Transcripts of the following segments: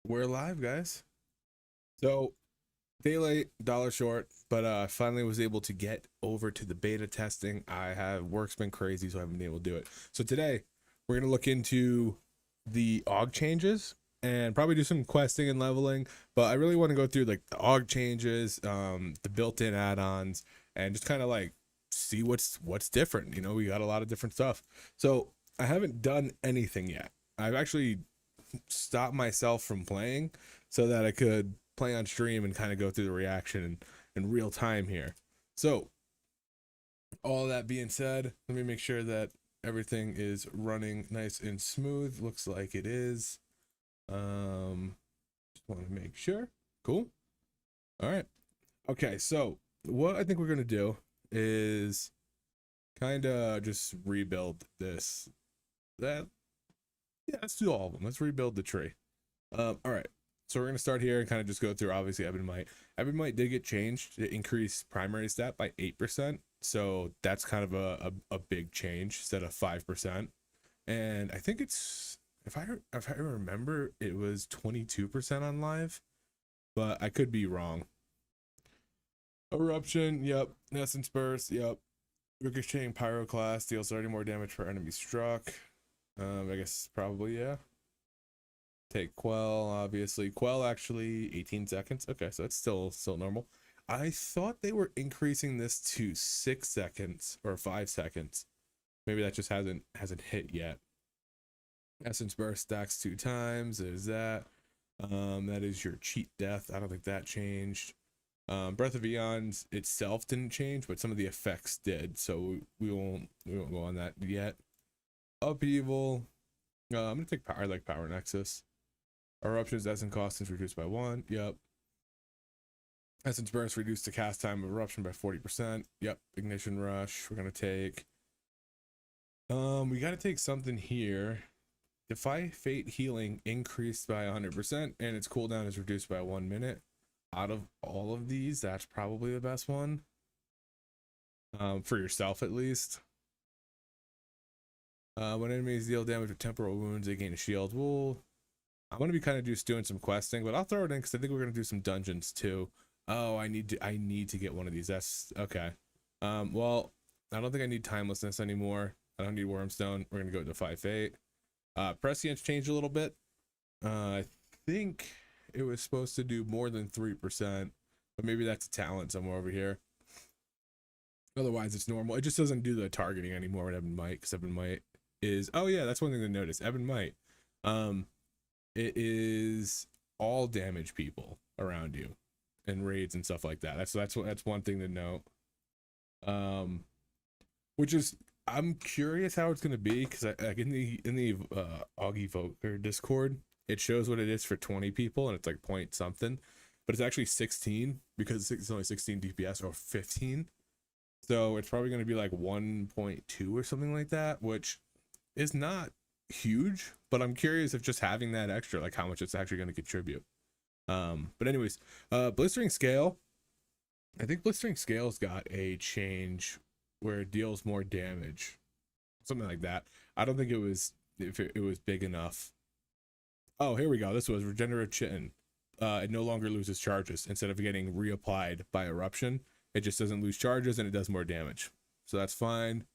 We're live, guys. So, day late, dollar short, but I finally was able to get over to the beta testing. Work's been crazy, so I haven't been able to do it. So today, we're gonna look into the aug changes and probably do some questing and leveling. But I really want to go through like the aug changes, the built-in add-ons, and just kind of like see what's different. You know, we got a lot of different stuff. So I haven't done anything yet. I've actually stop myself from playing so that I could play on stream and kind of go through the reaction in real time here. So, all that being said, let me make sure that everything is running nice and smooth. Looks like it is. Just want to make sure. Cool. All right. Okay, so what I think we're going to do is kind of just rebuild this. Yeah, let's do all of them. Let's rebuild the tree. All right. So we're gonna start here and kind of just go through. Obviously, Ebon Might. Ebon Might did get changed to increase primary stat by 8%. So that's kind of a big change instead of 5%. And I think it's if I remember, it was 22% on live, but I could be wrong. Eruption, yep. Essence burst, yep. Ricocheting pyroclast deals 30 more damage per enemy struck. I guess probably yeah. Take Quell, obviously. Quell actually 18 seconds. Okay, so that's still normal. I thought they were increasing this to 6 seconds or 5 seconds. Maybe that just hasn't hit yet. Essence burst stacks 2 times. There's that. That is your cheat death. I don't think that changed. Breath of Eons itself didn't change, but some of the effects did. So we won't go on that yet. Upheaval. I'm gonna take power. I like Power Nexus. Eruption's essence cost is reduced by 1. Yep. Essence burst reduced the cast time of eruption by 40%. Yep. Ignition rush. We're gonna take. We gotta take something here. Defy Fate healing increased by 100%, and its cooldown is reduced by 1 minute. Out of all of these, that's probably the best one. For yourself at least. When enemies deal damage with temporal wounds, they gain a shield. Well, I'm gonna be kind of just doing some questing, but I'll throw it in because I think we're gonna do some dungeons too. Oh, I need to get one of these. That's okay. Well, I don't think I need timelessness anymore. I don't need Wormstone. We're gonna go to 5-8. Prescience changed a little bit. I think it was supposed to do more than 3%, but maybe that's a talent somewhere over here. Otherwise, it's normal. It just doesn't do the targeting anymore with Ebon Might, because Ebon Might is. Oh yeah, that's one thing to notice. Ebon Might. It is all damage people around you and raids and stuff like that. That's one thing to note. Which is I'm curious how it's gonna be because like in the Aug Evoker Discord, it shows what it is for 20 people and it's like point something, but it's actually 16 because it's only 16 DPS or 15. So it's probably gonna be like 1.2 or something like that, which is not huge, but I'm curious if just having that extra, like how much it's actually going to contribute. But anyways, blistering scale. I think blistering scale's got a change where it deals more damage, something like that. I don't think it was if it was big enough. Oh, here we go. This was regenerative chitin. It no longer loses charges. Instead of getting reapplied by eruption, it just doesn't lose charges and it does more damage. So that's fine.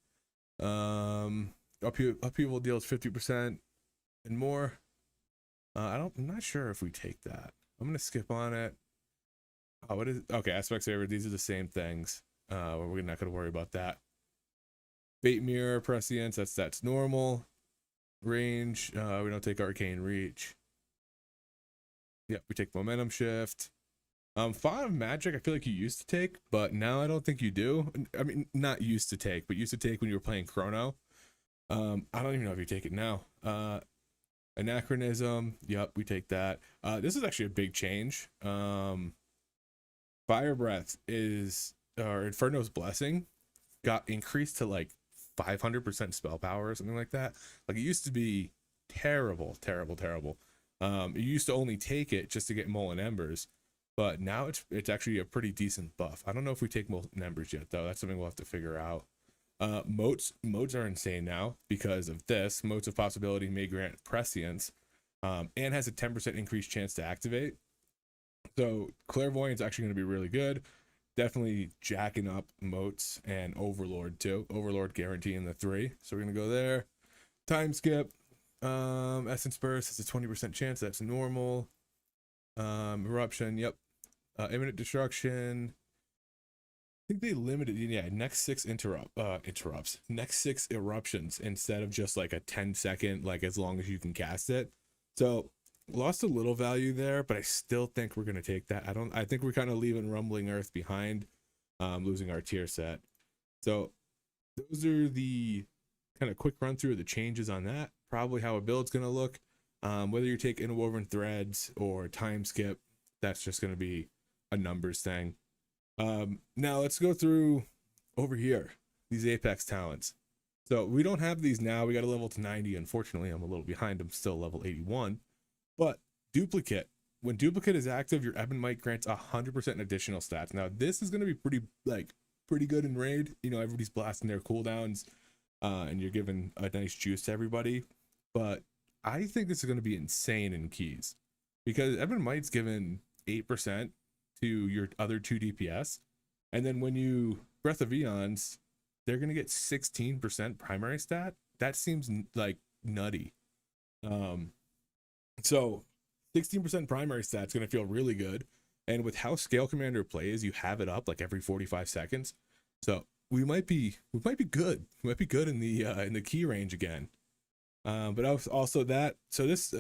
Upheaval deals 50% and more. I'm not sure if we take that. I'm gonna skip on it. Oh, what is okay? Aspect saver. These are the same things. We're not gonna worry about that. Fate mirror prescience. That's normal. Range. We don't take arcane reach. Yep, we take momentum shift. Font of magic. I feel like you used to take, but now I don't think you do. I mean, not used to take, but used to take when you were playing Chrono. I don't even know if you take it now. Anachronism. Yep, we take that. This is actually a big change. Fire breath is or Inferno's blessing got increased to like 500% spell power or something like that. Like it used to be terrible. You used to only take it just to get Molten Embers, but now it's actually a pretty decent buff. I don't know if we take Molten Embers yet though. That's something we'll have to figure out. Modes are insane now because of this. Modes of possibility may grant prescience. and has a 10% increased chance to activate. So Clairvoyant's actually going to be really good. Definitely jacking up Moats and Overlord too. Overlord guaranteeing the 3. So we're going to go there. Time skip. Essence Burst has a 20% chance. That's normal. Eruption. Yep. Imminent Destruction. I think they limited, yeah, next 6 interrupts. Next 6 eruptions instead of just like a 10-second, like as long as you can cast it. So lost a little value there, but I still think we're gonna take that. I think we're kind of leaving Rumbling Earth behind, losing our tier set. So those are the kind of quick run through of the changes on that. Probably how a build's gonna look. Whether you take Interwoven Threads or Time Skip, that's just gonna be a numbers thing. Now let's go through over here, these Apex talents. So we don't have these now. We got to level to 90. Unfortunately, I'm a little behind. I'm still level 81. But Duplicate. When Duplicate is active, your Ebon Might grants 100% additional stats. Now this is going to be pretty good in raid. You know, everybody's blasting their cooldowns, and you're giving a nice juice to everybody. But I think this is going to be insane in keys, because Ebon Might's given 8% to your other 2 DPS, and then when you Breath of Eons, they're gonna get 16% primary stat. That seems like nutty. So 16% primary stat's gonna feel really good, and with how Scale Commander plays, you have it up like every 45 seconds. So we might be good. We might be good in the key range again. But also that. So this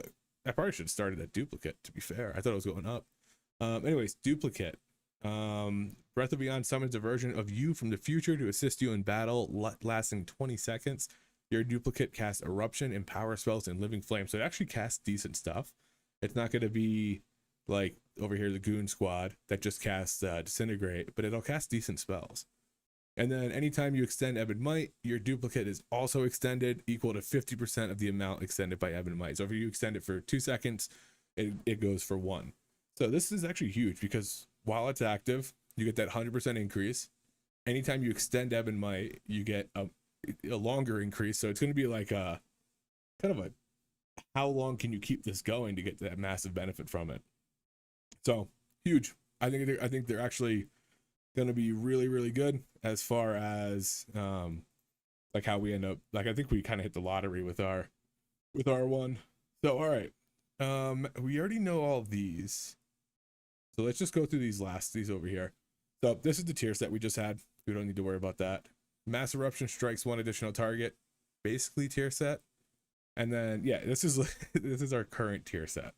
I probably should have started at Duplicate. To be fair, I thought it was going up. Anyways, Duplicate. Breath of Eon summons a version of you from the future to assist you in battle, lasting 20 seconds. Your Duplicate casts Eruption and Power Spells and Living Flame, so it actually casts decent stuff. It's not going to be like over here the Goon Squad that just casts Disintegrate, but it'll cast decent spells. And then anytime you extend Ebon Might, your Duplicate is also extended, equal to 50% of the amount extended by Ebon Might. So if you extend it for 2 seconds, it goes for 1. So this is actually huge, because while it's active, you get that 100% increase. Anytime you extend Ebon Might, you get a longer increase. So it's going to be like a kind of a, how long can you keep this going to get that massive benefit from it? So huge. I think they're actually going to be really, really good as far as like how we end up. Like I think we kind of hit the lottery with our one. So all right, we already know all of these. So let's just go through these over here. So this is the tier set we just had. We don't need to worry about that. Mass Eruption strikes 1 additional target, basically tier set. And then yeah, this is our current tier set.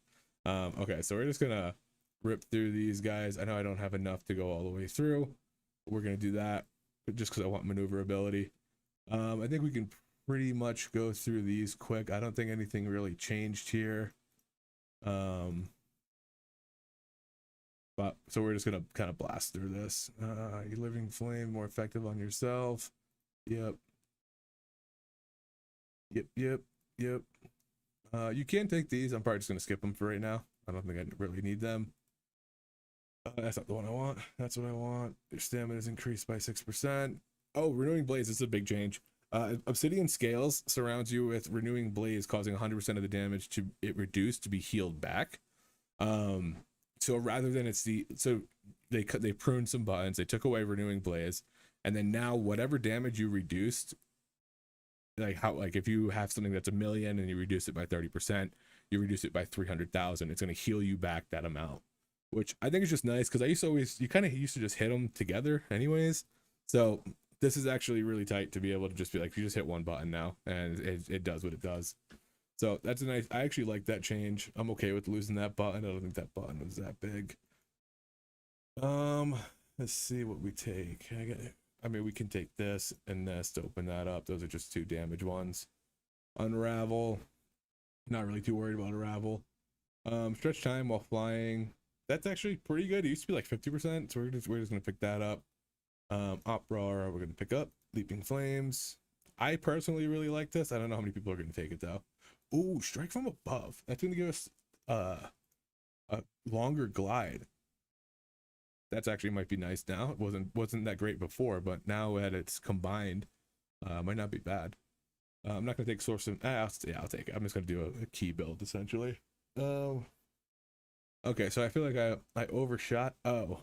Okay, so we're just gonna rip through these guys. I know I don't have enough to go all the way through. We're gonna do that, but just because I want maneuverability. I think we can pretty much go through these quick. I don't think anything really changed here. But so we're just gonna kind of blast through this. Your Living Flame more effective on yourself. Yep. You can take these. I'm probably just gonna skip them for right now. I don't think I really need them. That's not the one I want. That's what I want. Your stamina is increased by 6%. Oh, Renewing Blaze. This is a big change. Obsidian Scales surrounds you with Renewing Blaze, causing 100% of the damage to it reduced to be healed back. So rather than they pruned some buttons, they took away Renewing Blaze, and then now whatever damage you reduced, like if you have something that's 1 million and you reduce it by 30%, you reduce it by 300,000, it's going to heal you back that amount, which I think is just nice, because you kind of used to just hit them together anyways. So this is actually really tight to be able to just be like, you just hit one button now and it does what it does. So that's a nice, I actually like that change. I'm okay with losing that button. I don't think that button was that big. Let's see what we take. I mean, we can take this and this to open that up. Those are just 2 damage ones. Unravel. Not really too worried about Unravel. Stretch time while flying. That's actually pretty good. It used to be like 50%, so we're just gonna pick that up. Opera, we're gonna pick up. Leaping Flames. I personally really like this. I don't know how many people are gonna take it though. Ooh, Strike from Above. That's gonna give us a longer glide. That's actually might be nice now. It wasn't that great before, but now that it's combined, might not be bad. I'm not gonna take Source of. I'll take it. I'm just gonna do a key build essentially. Um. Okay, so I feel like I overshot. Oh,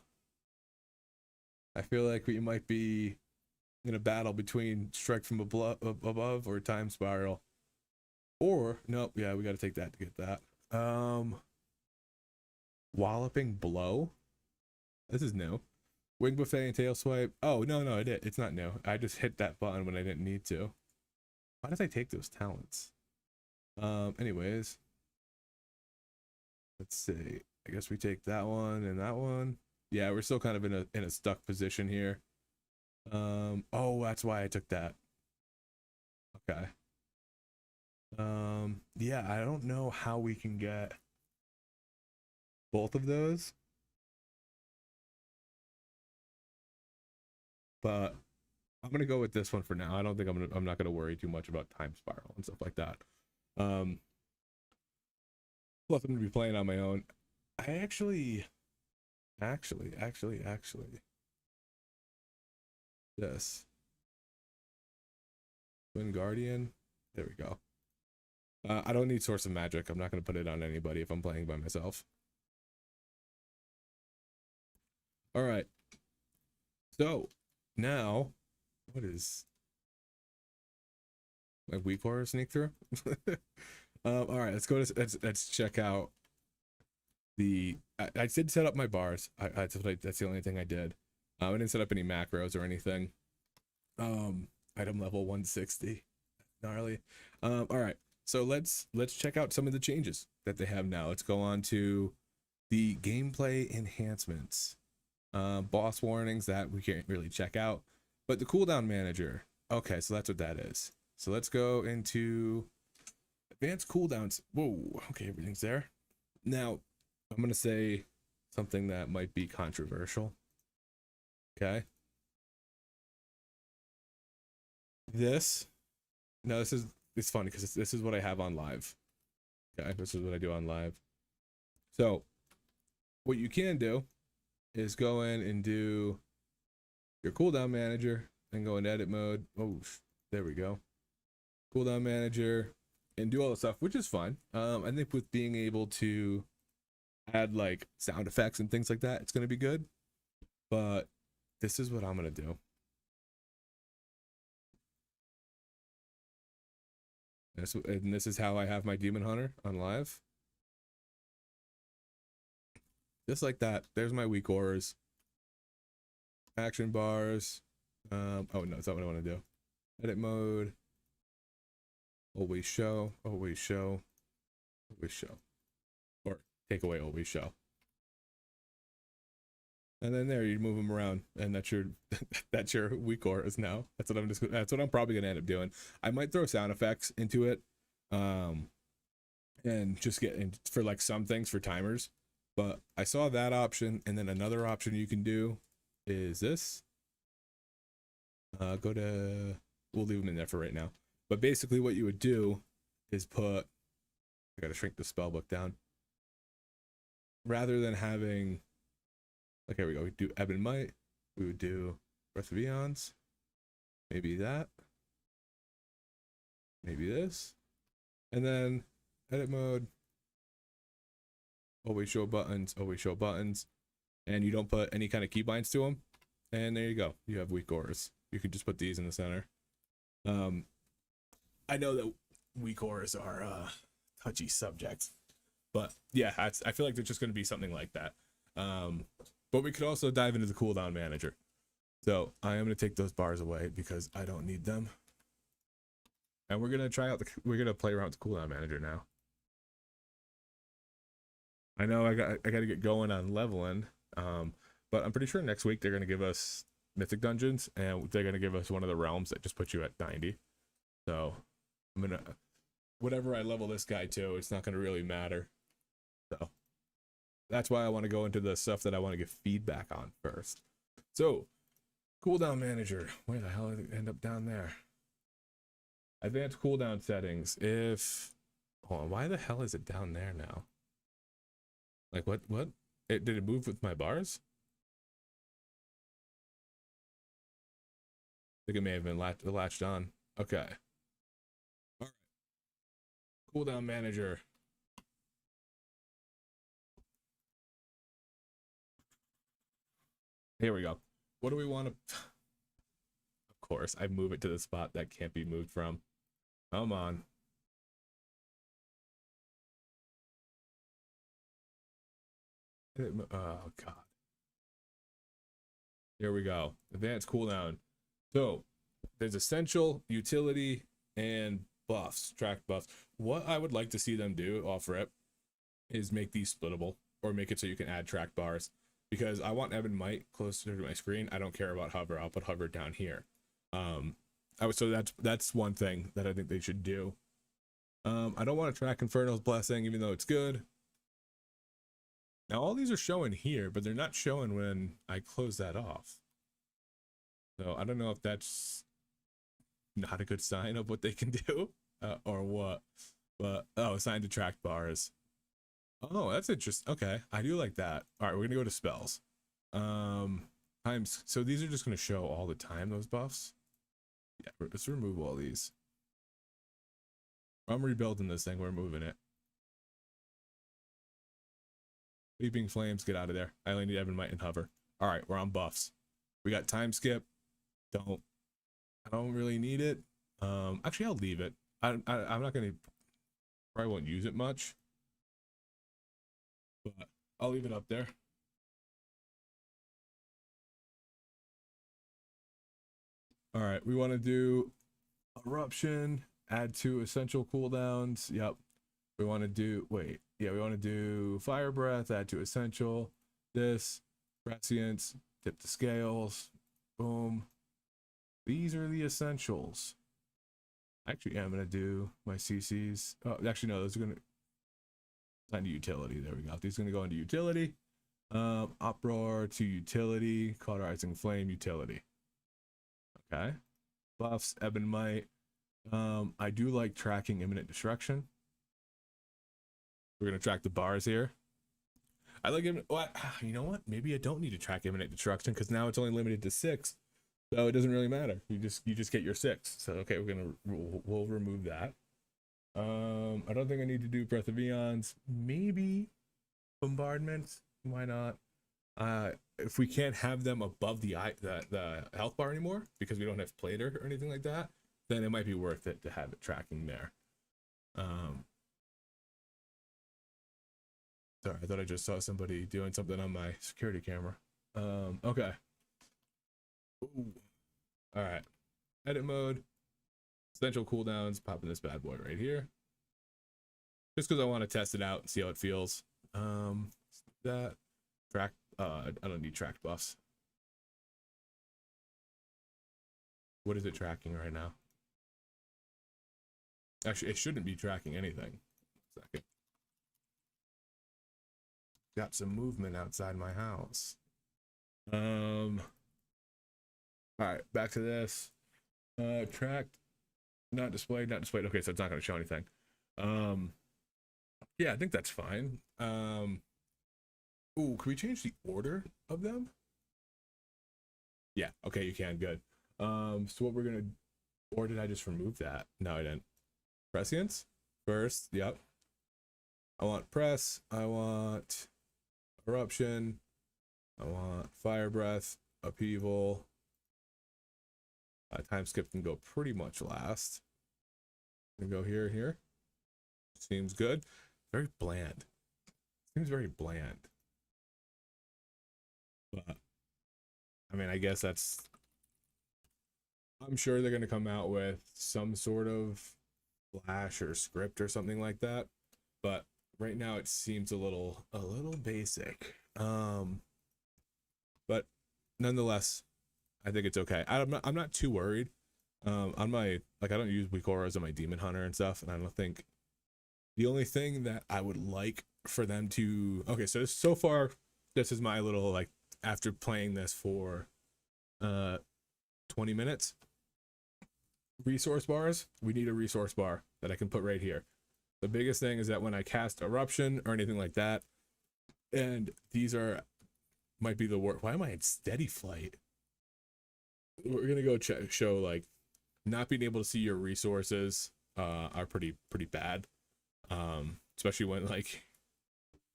I feel like we might be in a battle between strike from above or time spiral. Or nope, yeah, we got to take that to get that. Walloping blow. This is new. Wing buffet and tail swipe. Oh no, no, it's not new. I just hit that button when I didn't need to. Why did I take those talents? Anyways, let's see. I guess we take that one and that one. Yeah, we're still kind of in a stuck position here. Oh, that's why I took that. Okay. Yeah, I don't know how we can get both of those, but I'm gonna go with this one for now. I don't think I'm not gonna worry too much about time spiral and stuff like that. Um, Plus I'm gonna be playing on my own. I actually, this Twin Guardian. There we go. I don't need Source of Magic. I'm not gonna put it on anybody if I'm playing by myself. All right. So now, what is my weak horror sneak through? All right, let's go to let's check out the. I did set up my bars. That's the only thing I did. I didn't set up any macros or anything. Item level 160, gnarly. All right, so let's check out some of the changes that they have now. Let's go on to the gameplay enhancements. Boss warnings that we can't really check out, but the cooldown manager. Okay, so that's what that is. So let's go into advanced cooldowns. Whoa, okay, everything's there. Now, I'm gonna say something that might be controversial. Okay. This, no, it's funny because this is what I have on live. Okay, this is what I do on live. So, what you can do is go in and do your cooldown manager and go in edit mode. Oh, there we go. Cooldown manager and do all the stuff, which is fun. I think with being able to add like sound effects and things like that, it's going to be good. But this is what I'm going to do. And this is how I have my Demon Hunter on live. Just like that. There's my weak auras. Action bars. Oh no, that's not what I want to do. Edit mode. Always show. Always show. Always show. Or take away always show. And then there you move them around, and that's your that's your weak auras now. That's what I'm probably gonna end up doing. I might throw sound effects into it, and just get in for like some things for timers. But I saw that option, and then another option you can do is this. Go to, we'll leave them in there for right now. But basically what you would do is put, I gotta shrink the spell book down. Rather than having, okay, we go, we do Ebb and Might, we would do Breath of Eons, maybe that, maybe this, and then edit mode, always show buttons, and you don't put any kind of keybinds to them, and there you go, you have weak auras. You could just put these in the center. I know that weak auras are touchy subjects, but yeah, I feel like they're just going to be something like that. But we could also dive into the cooldown manager. So I am going to take those bars away because I don't need them. And we're going to try out we're going to play around with the cooldown manager now. I know I got to get going on leveling, but I'm pretty sure next week they're going to give us mythic dungeons, and they're going to give us one of the realms that just puts you at 90. So I'm going to, whatever I level this guy to, it's not going to really matter. So that's why I want to go into the stuff that I want to get feedback on first. So cooldown manager, where the hell did it end up down there? Advanced cooldown settings. If, hold on, why the hell is it down there now? Like what did it move with my bars? I think it may have been latched on. Okay. All right. Cooldown manager. Here we go. What do we want to? Of course, I move it to the spot that can't be moved from. Come on. Oh god. Here we go. Advanced cooldown. So there's essential, utility, and buffs, track buffs. What I would like to see them do off rip is make these splittable, or make it so you can add track bars, because I want Ebb and Might closer to my screen. I don't care about hover. I'll put hover down here. So that's one thing that I think they should do. I don't want to track Inferno's Blessing, even though it's good. Now all these are showing here, but they're not showing when I close that off. So I don't know if that's not a good sign of what they can do, or what. But oh, assign to track bars. Oh, that's interesting. Okay, I do like that. All right, we're gonna go to spells. Times. So these are just gonna show all the time, those buffs. Yeah, let's remove all these. I'm rebuilding this thing. We're moving it. Leaping Flames, get out of there. I only need Evan Might and hover. All right, we're on buffs. We got time skip. I don't really need it. Actually, I'll leave it. I'm not gonna. Probably won't use it much, but I'll leave it up there. All right, we want to do eruption. Add 2 essential cooldowns. Yep. We want to do. Wait. Yeah, we want to do fire breath, add to essential, this, prescience, tip the scales, boom. These are the essentials. Actually, I'm going to do my CCs. Oh, actually, no, those are going to assign to utility. There we go. These are going to go into utility. Uproar to utility, cauterizing flame, utility. Okay. Buffs, Ebb and Might. I do like tracking imminent destruction. We're going to track the bars here. I like it. What? You know what? Maybe I don't need to track imminent destruction, because now it's only limited to 6. So it doesn't really matter. You just get your 6. So okay, we'll remove that. I don't think I need to do Breath of Eons. Maybe bombardment. Why not? If we can't have them above the health bar anymore, because we don't have plater or anything like that, then it might be worth it to have it tracking there. Sorry, I thought I just saw somebody doing something on my security camera. Okay. Ooh. All right. Edit mode. Essential cooldowns. Popping this bad boy right here. Just because I want to test it out and see how it feels. That track. I don't need tracked buffs. What is it tracking right now? Actually, it shouldn't be tracking anything. Second. Got some movement outside my house. All right, back to this. Tracked, not displayed. Okay, so it's not going to show anything. Yeah, I think that's fine. Ooh, can we change the order of them? Yeah, okay, you can. Good. So what we're gonna, or did I just remove that? No, I didn't. Prescience first. Yep. I want press. I want eruption. I want fire breath, upheaval. Time skip can go pretty much last. We go here and here. Seems good. Very bland. Seems very bland. But I mean, I guess that's. I'm sure they're gonna come out with some sort of flash or script or something like that. But right now it seems a little basic. But nonetheless, I think it's okay. I'm not too worried. On my, like, I don't use weak auras on my demon hunter and stuff, and I don't think, the only thing that I would like for them to, okay, so far this is my little, like, after playing this for 20 minutes, resource bars. We need a resource bar that I can put right here. The biggest thing is that when I cast eruption or anything like that, and these are, might be the worst. Why am I in steady flight? We're gonna go show, like, not being able to see your resources are pretty bad, especially when, like,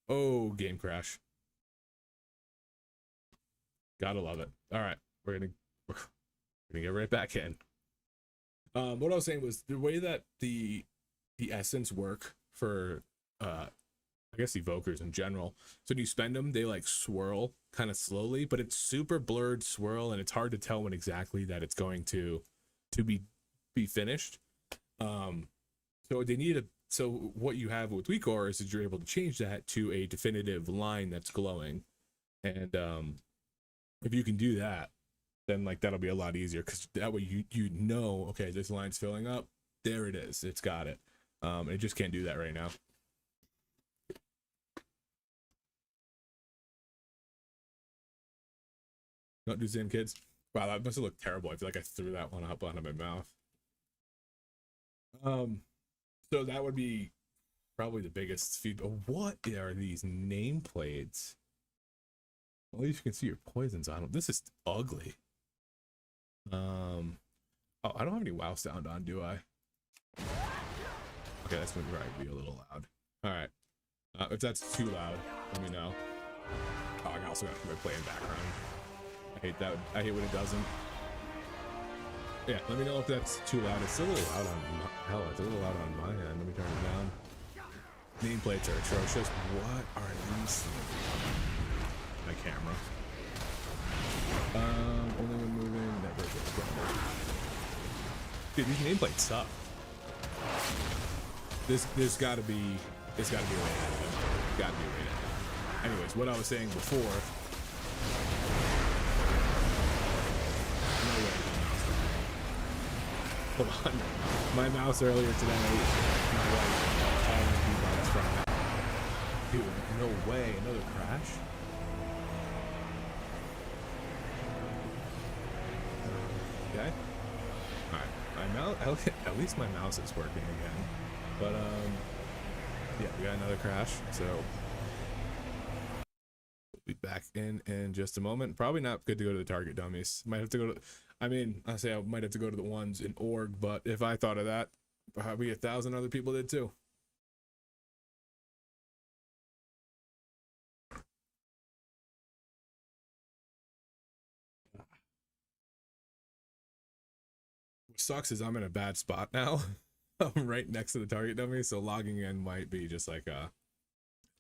oh, game crash. Gotta love it. All right, we're gonna get right back in. What I was saying was the way that the essence work for I guess evokers in general. So when you spend them, they like swirl kind of slowly, but it's super blurred swirl, and it's hard to tell when exactly that it's going to be finished. So they need a so what you have with weak auras is you're able to change that to a definitive line that's glowing, and if you can do that, then like that'll be a lot easier because that way you know, okay, this line's filling up, there it is, it's got it. It just can't do that right now. Don't do Zen, kids. Wow, that must have looked terrible. I feel like I threw that one up out of my mouth. So that would be probably the biggest feedback. What are these nameplates? At least you can see your poisons on them. This is ugly. Oh, I don't have any WoW sound on, do I? Okay, that's gonna probably be a little loud. All right. If that's too loud, let me know. Oh, I also got to play in background. I hate that. I hate when it doesn't. Yeah, let me know if that's too loud. It's a little loud on hell. It's a little loud on my end. Let me turn it down. Nameplates are atrocious. What are these things? My camera. Only when moving. Never go. Dude, these nameplates suck. This gotta be a way to edit it. Gotta be a way to edit it. Anyways, what I was saying before. Hold on. My mouse earlier today, my wife calling me bugs from it. Dude, no way. Another crash? Okay. Alright. My mouse, at least my mouse is working again. But, yeah, we got another crash, so we'll be back in just a moment. Probably not good to go to the target dummies. Might have to go to, I mean, I say I might have to go to the ones in org, but if I thought of that, probably 1,000 other people did too. What sucks is I'm in a bad spot now. I'm right next to the target dummy, so logging in might be just like a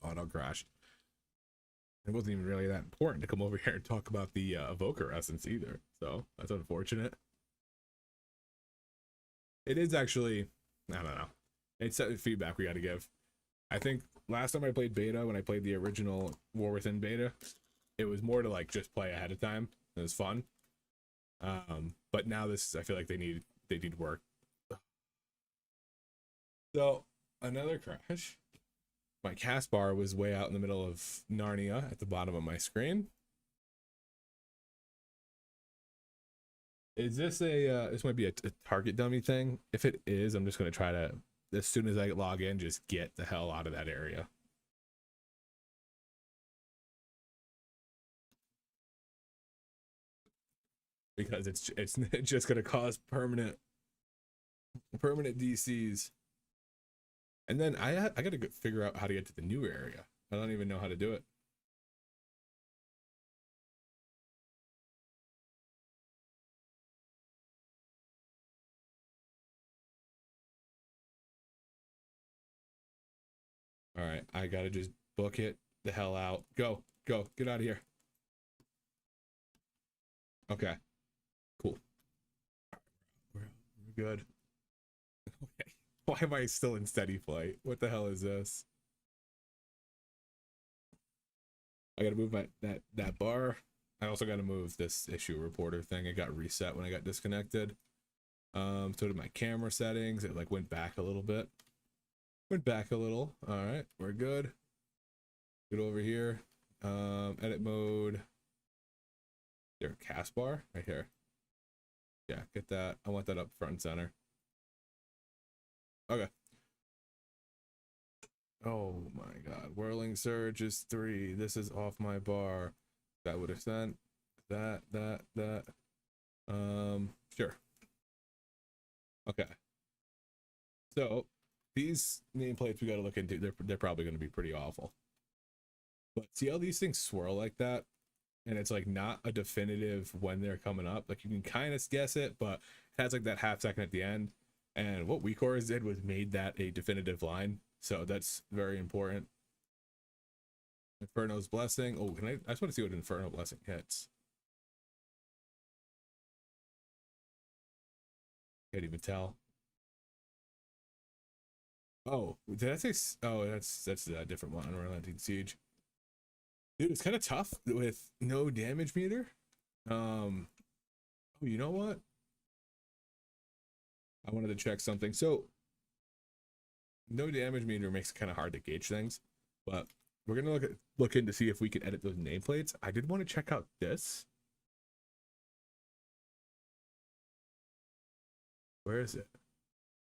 auto crash. It wasn't even really that important to come over here and talk about the evoker essence either, so that's unfortunate. It is actually, I don't know, it's feedback we got to give. I think last time I played beta, when I played the original War Within beta, it was more to like just play ahead of time. It was fun. But now this is, I feel like they need work. So another crash. My cast bar was way out in the middle of Narnia at the bottom of my screen. Is this a this might be a target dummy thing? If it is, I'm just gonna try to, as soon as I log in, just get the hell out of that area. Because it's just gonna cause permanent DCs. And then I gotta figure out how to get to the new area. I don't even know how to do it. All right, I gotta just book it the hell out. Go, get out of here. Okay, cool. We're good. Okay, why am I still in steady flight? What the hell is this? I gotta move that bar. I also gotta move this issue reporter thing. It got reset when I got disconnected. So did my camera settings. It like went back a little bit. All right, we're good. Get over here. Edit mode. There, cast bar right here. Yeah, get that. I want that up front and center. Okay. Oh my god. Whirling surge is 3. This is off my bar. That would have sent that. Sure. Okay. So these nameplates we got to look into. They're probably going to be pretty awful. But see how these things swirl like that? and it's like not a definitive when they're coming up. Like you can kind of guess it, but it has like that half second at the end. And what WeCores did was made that a definitive line, so that's very important. Inferno's Blessing. Oh, can I just want to see what Inferno Blessing hits. Can't even tell. Oh, did I say? Oh, that's a different one. Unrelenting Siege. Dude, it's kind of tough with no damage meter. Oh, you know what? I wanted to check something. So, no damage meter makes it kind of hard to gauge things, but we're gonna look in to see if we can edit those nameplates. I did want to check out this. Where is it?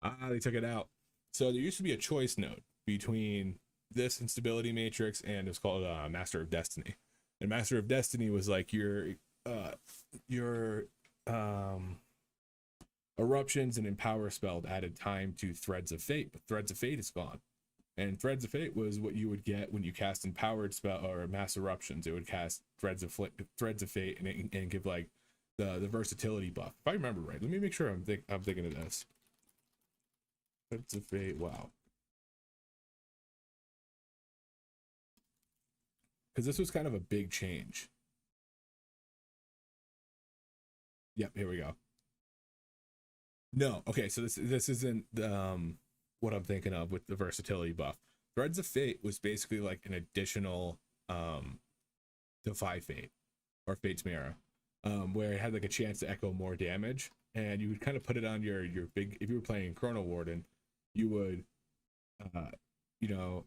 Ah, they took it out. So there used to be a choice node between this instability matrix and it's called Master of Destiny. And Master of Destiny was like your eruptions and empower spell added time to Threads of Fate, but Threads of Fate is gone. And Threads of Fate was what you would get when you cast empowered spell or mass eruptions. It would cast Threads of Fate and give like the versatility buff. If I remember right, let me make sure I'm thinking of this. Threads of Fate. Wow. Because this was kind of a big change. Yep, here we go. No, okay, so this isn't what I'm thinking of with the versatility buff. Threads of Fate was basically like an additional Defy Fate or Fate's Mirror, where it had like a chance to echo more damage, and you would kind of put it on your big. If you were playing Chrono Warden, you would, you know,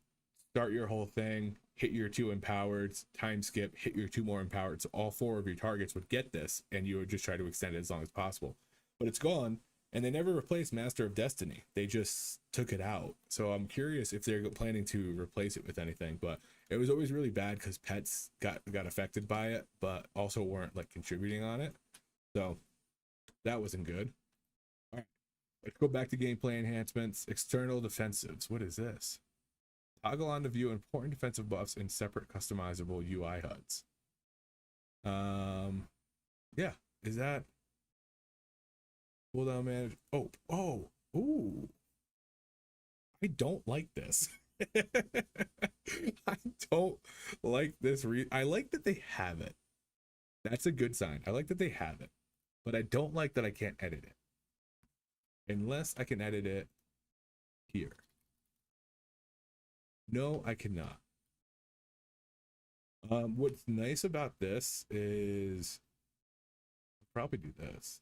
start your whole thing, hit your 2 empowered, time skip, hit your 2 more empowered. So all 4 of your targets would get this, and you would just try to extend it as long as possible. But it's gone, and they never replaced Master of Destiny. They just took it out. So I'm curious if they're planning to replace it with anything. But it was always really bad because pets got affected by it, but also weren't like contributing on it. So that wasn't good. All right, let's go back to gameplay enhancements. External defensives. What is this? Toggle on to view important defensive buffs in separate customizable UI HUDs. Yeah, is that cooldown manage? Ooh. I don't like this. I don't like this. I like that they have it. That's a good sign. I like that they have it, but I don't like that I can't edit it. Unless I can edit it here. No, I cannot. What's nice about this is I'll probably do this.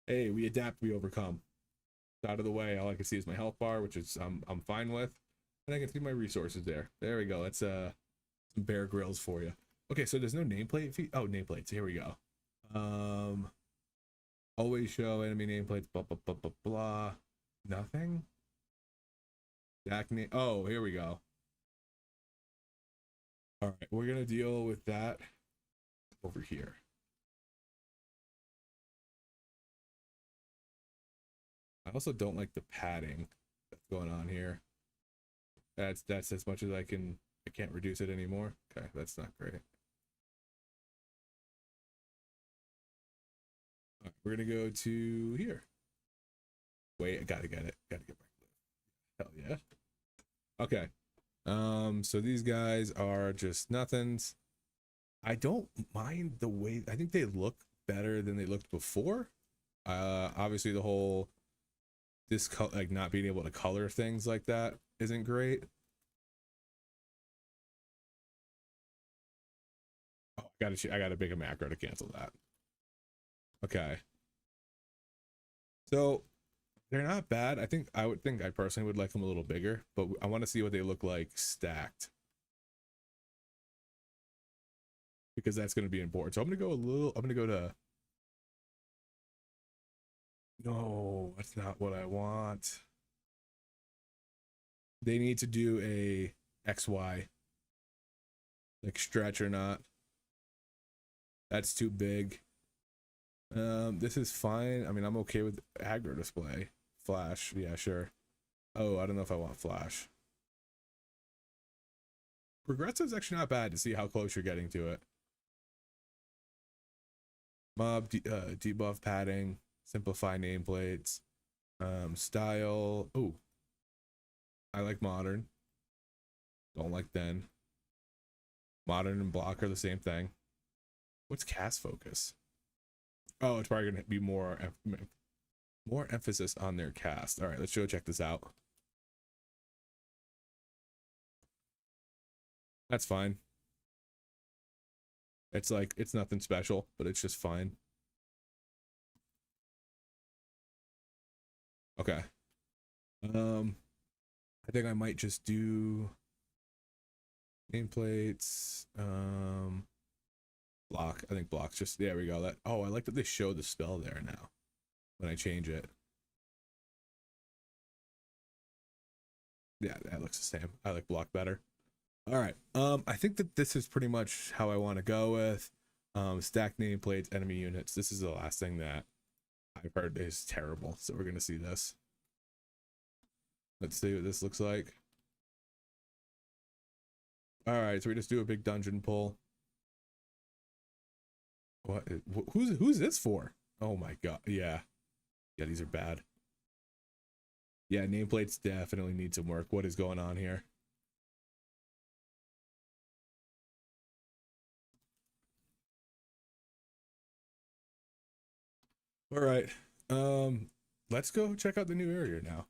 Hey, we adapt, we overcome. It's out of the way. All I can see is my health bar, which is I'm fine with, and I can see my resources there. There we go. That's some Bear Grylls for you. Okay, so there's no nameplate fee. Oh, nameplates. Here we go. Always show enemy nameplates. Blah blah blah blah blah. Nothing. Jack name. Oh, here we go. All right, we're gonna deal with that over here. I also don't like the padding that's going on here. That's as much as I can. I can't reduce it anymore. Okay, that's not great. All right, we're gonna go to here. Wait, I gotta get it. Gotta get my hell yeah. Okay. So these guys are just nothings. I don't mind the way I think they look better than they looked before. Obviously the whole like not being able to color things like that isn't great. Oh, I gotta make a macro to cancel that. Okay. So they're not bad. I personally would like them a little bigger, but I want to see what they look like stacked, because that's going to be important. So I'm going to go to, no, that's not what I want. They need to do a XY, like stretch or not. That's too big. This is fine. I mean, I'm okay with aggro display. Flash, yeah, sure. Oh, I don't know if I want flash. Progressive is actually not bad to see how close you're getting to it. Debuff padding, simplify nameplates, style. Oh, I like modern. Don't like then. Modern and block are the same thing. What's cast focus? Oh, it's probably gonna be more emphasis on their cast. All right, let's go check this out. That's fine. It's like it's nothing special, but it's just fine. Okay. I think I might just do nameplates. Block. I think block's just there we go. That I like that they show the spell there now when I change it. Yeah, that looks the same. I like block better. All right. I think that this is pretty much how I want to go with stack nameplates, enemy units. This is the last thing that I've heard is terrible. So we're gonna see this. Let's see what this looks like. All right, so we just do a big dungeon pull. What? Who's this for? Oh my god. Yeah, these are bad. Yeah, nameplates definitely need some work. What is going on here? All right. Let's go check out the new area now.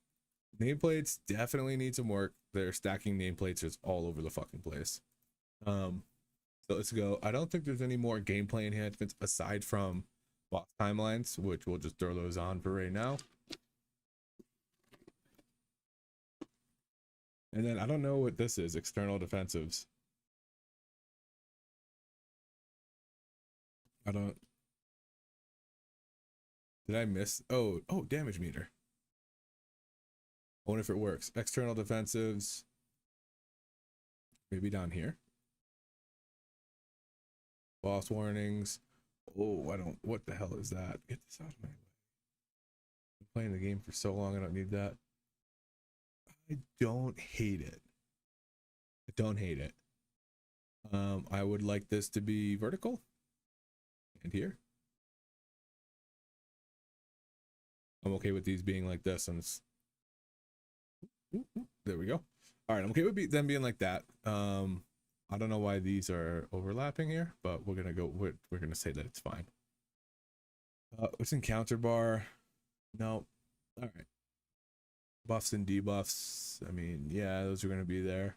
Nameplates definitely need some work. They're stacking nameplates just all over the fucking place. So let's go. I don't think there's any more gameplay enhancements aside from boss timelines, which we'll just throw those on for right now. And then I don't know what this is. External defensives. I don't. Did I miss? Oh, damage meter. I wonder if it works. External defensives. Maybe down here. Boss warnings. Oh, I don't. What the hell is that? Get this out of my way. I'm playing the game for so long. I don't need that. I don't hate it. I don't hate it. I would like this to be vertical. And here. I'm okay with these being like this. And it's, there we go. All right, I'm okay with them being like that. I don't know why these are overlapping here, but we're gonna go. We're gonna say that it's fine. What's encounter bar? No. All right. Buffs and debuffs. I mean, yeah, those are gonna be there.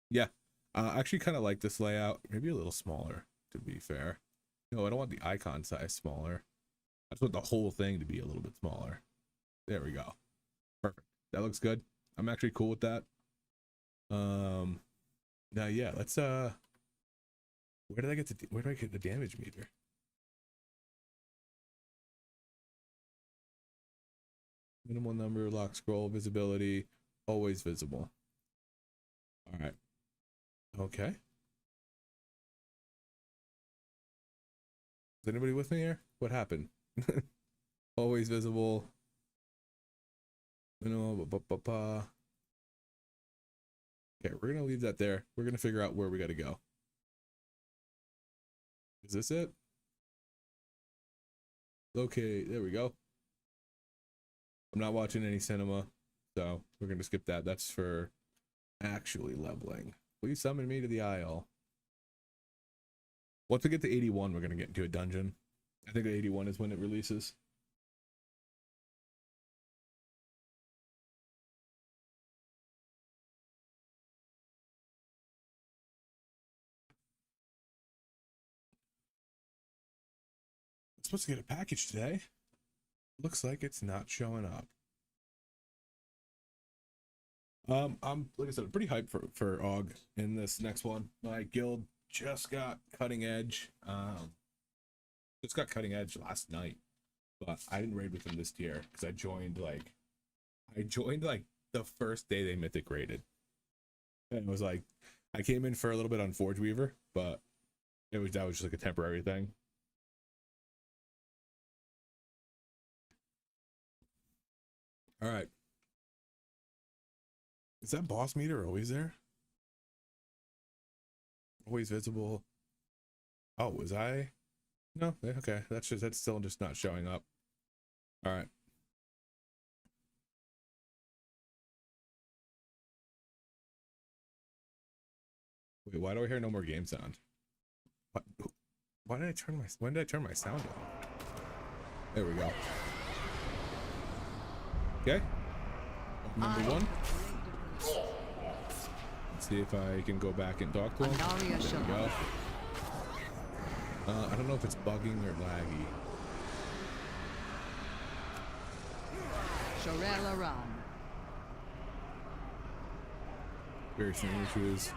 Yeah. I actually kind of like this layout. Maybe a little smaller, to be fair. No, I don't want the icon size smaller. I just want the whole thing to be a little bit smaller. There we go. Perfect. That looks good. I'm actually cool with that. Now yeah, let's where do I get the damage meter? Minimal number, lock scroll, visibility, always visible. All right. Okay. Is anybody with me here? What happened? Always visible. Minimal. Okay, we're gonna leave that there. We're gonna figure out where we gotta go. Is this it? Okay, there we go. I'm not watching any cinema, so we're gonna skip that. That's for actually leveling. Please summon me to the aisle. Once we get to 81, we're gonna get into a dungeon. I think 81 is when it releases. I'm supposed to get a package today. Looks like it's not showing up. I'm like I said, I'm pretty hyped for Aug in this next one. My guild just got cutting edge. Just got cutting edge last night, but I didn't raid with them this tier because I joined like the first day they mythic raided, and it was like I came in for a little bit on Forge Weaver, but that was just like a temporary thing. All right. Is that boss meter always there? Always visible. Oh, was I? No, okay. That's still just not showing up. All right. Wait, why do I hear no more game sound? What? Why did I turn my? When did I turn my sound off? There we go. Okay. Number one. Let's see if I can go back and talk to him. There we go. I don't know if it's bugging or laggy. Very similar issues.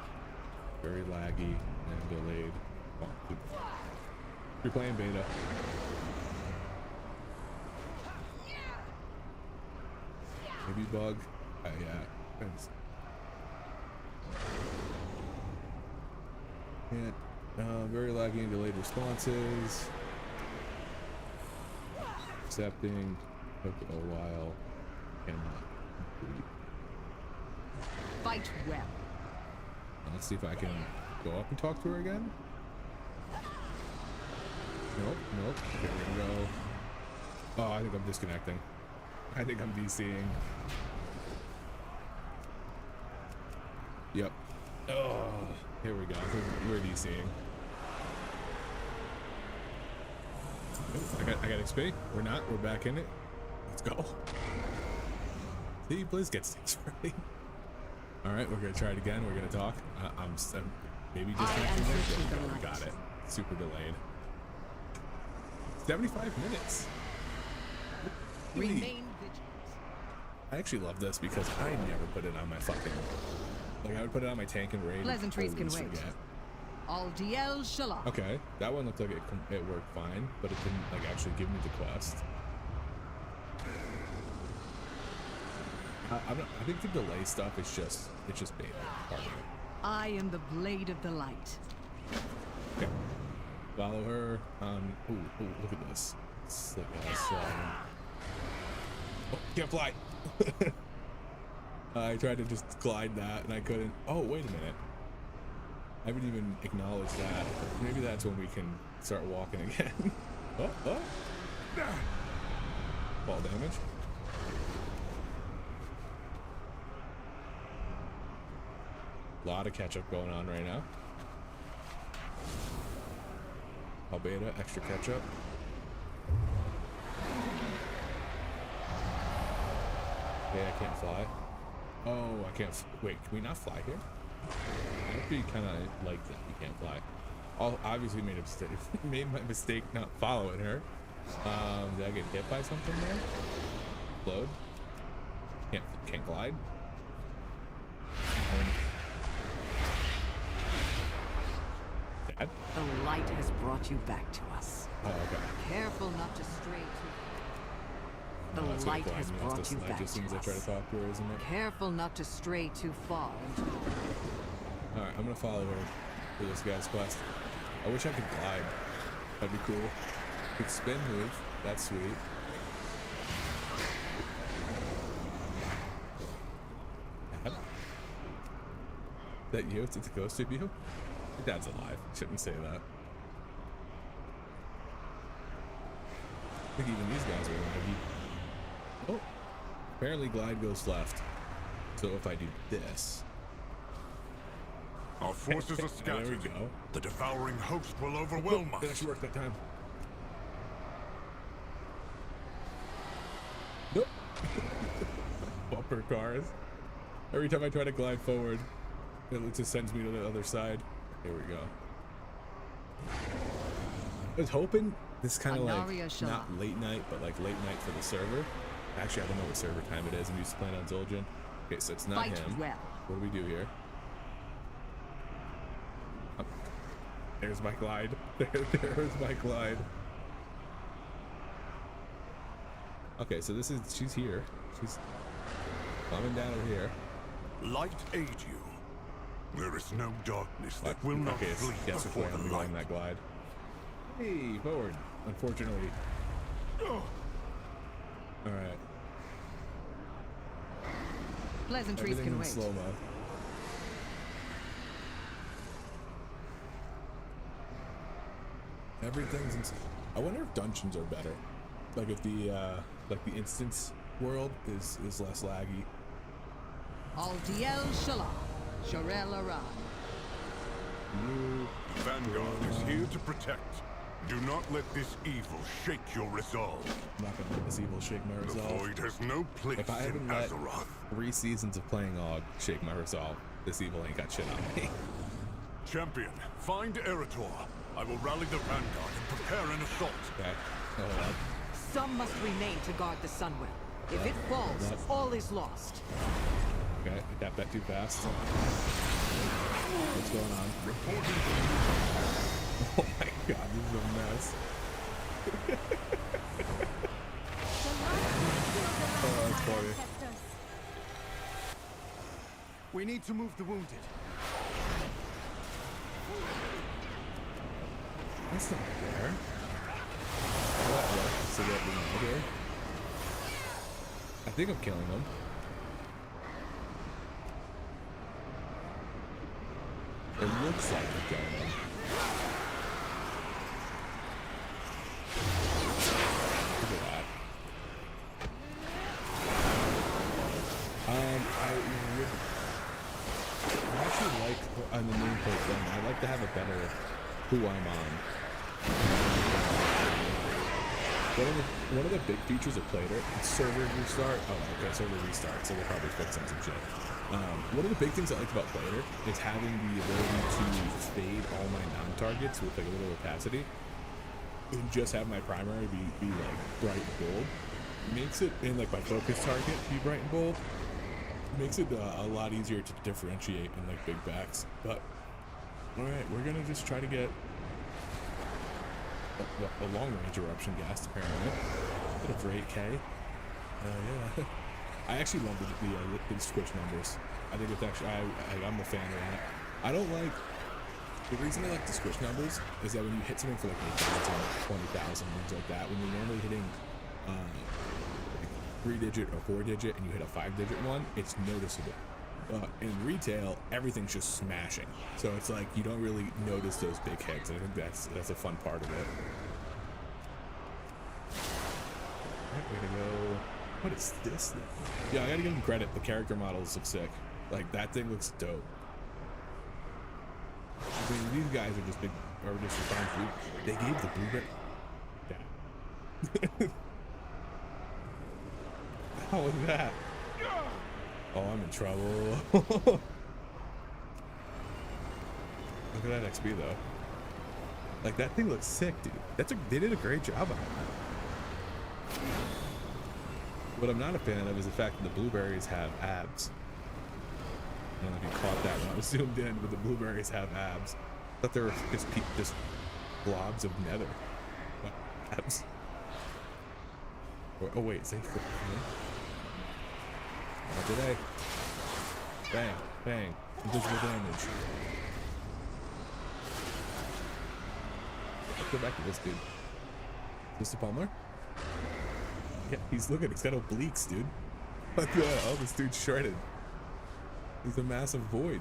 Very laggy and delayed. Oh, you're playing beta. Maybe bug. Yeah. Very laggy and delayed responses. Accepting. Took a while. Cannot complete. Fight well. Let's see if I can go up and talk to her again. Nope. There we go. Oh, I think I'm disconnecting. I think I'm DCing. Yep. Oh, here we go. We're DCing. I got XP. We're not. We're back in it. Let's go. See, Blizz gets things right. All right, we're gonna try it again. We're gonna talk. I'm maybe disconnecting there. We got it. Super delayed. 75 minutes. Remain vigilant. I actually love this because I never put it on my fucking. Like I would put it on my tank and raid. Pleasantries can wait. All DL Shalom. Okay, that one looked like it worked fine, but it didn't like actually give me the quest. I think the delay stuff is just beta. Part of it. I am the blade of the light. Okay. Follow her. Ooh, look at this. It's like oh, can't fly. I tried to just glide that and I couldn't. Oh, wait a minute. I haven't even acknowledged that. Maybe that's when we can start walking again. Oh. Fall damage. A lot of catch-up going on right now. All beta, extra catch-up. Okay, I can't fly. Oh, I can't. Wait, can we not fly here? I'd be kind of like that. We can't fly. Obviously made a mistake. Made my mistake not following her. Did I get hit by something there? Load. Can't glide. Dad? The light has brought you back to us. Oh, okay. Careful not to stray too. The light has brought you back to us. I try to talk to her, isn't it? Careful not to stray too far into. All right, I'm gonna follow her for this guy's quest. I wish I could glide. That'd be cool. Could spin move. That's sweet. Dad? Is that you? It's a ghost of you? Your dad's alive. Shouldn't say that. I think even these guys are alive. Oh, apparently glide goes left. So if I do this. Our forces are scattered. There we go. The devouring host will overwhelm us. That actually worked that time. Nope. Bumper cars. Every time I try to glide forward, it just sends me to the other side. Here we go. I was hoping this kind of like not late night, but like late night for the server. Actually, I don't know what server time it is. I'm used to playing on Zul'jin. Okay, so it's not him. Well. What do we do here? Oh, there's my glide. There's my glide. Okay, so this is, she's here. She's coming down over here. Light aid you. There is no darkness that will not flee before the light. That glide. Hey, forward. Unfortunately. All right. Pleasantries Everything can in wait. slow-mo. Everything's in. I wonder if dungeons are better. Like if the instance world is less laggy. Aldiel Shala, Sharel Aran. The Vanguard is here to protect. Do not let this evil shake your resolve. I'm not gonna let this evil shake my The resolve. Void has no place If I in haven't let Azeroth. 3 seasons of playing Og shake my resolve, this evil ain't got shit on me. Champion, find Eretor. I will rally the Vanguard and prepare an assault. Okay. Hold up. Some must remain to guard the Sunwell. If it falls, Yep. all is lost. Okay, I tapped that too fast. What's going on? Oh my god, this is a mess. Oh, that's funny. We need to move the wounded. That's not fair. What works to get me out here? I think I'm killing them. It looks like I'm killing them. Look at that. I actually like on the nameplate thing. I like to have a better who I'm on. One of the big features of Plater is server restart. Oh, okay, server restart. So they're probably fixing some shit. One of the big things I like about Plater is having the ability to fade all my non-targets with like a little opacity, and just have my primary be like bright and bold. Makes it, and like my focus target be bright and bold. Makes it a lot easier to differentiate in like big backs. But all right, we're gonna just try to get a long-range eruption gas, apparently. Bit of 8K. Yeah. I actually love the switch numbers. I think it's actually, I'm a fan of that. I don't like, the reason I like the switch numbers is that when you hit something for like 8,000, 20,000, things like that, when you're normally hitting 3-digit or 4-digit and you hit a 5-digit one, it's noticeable. In retail, everything's just smashing, so it's like you don't really notice those big hits. And I think that's a fun part of it. Alright, way to go. What is this thing? Yeah, I gotta give them credit. The character models look sick. Like that thing looks dope. I mean, these guys are just big, or just fine food. They gave the blueberry. Yeah. How was that? Oh, I'm in trouble. Look at that XP though. Like that thing looks sick, dude. They did a great job on it. What I'm not a fan of is the fact that the blueberries have abs. I don't know if you caught that when I was zoomed in, but the blueberries have abs. I thought they were just blobs of nether. What? Abs. Oh wait, is they? Not today. Bang, bang. Invisible damage. Let's go back to this dude. Is this the Palmer? Yeah, he's got obliques, dude. What the hell? This dude's shredded. He's a massive void.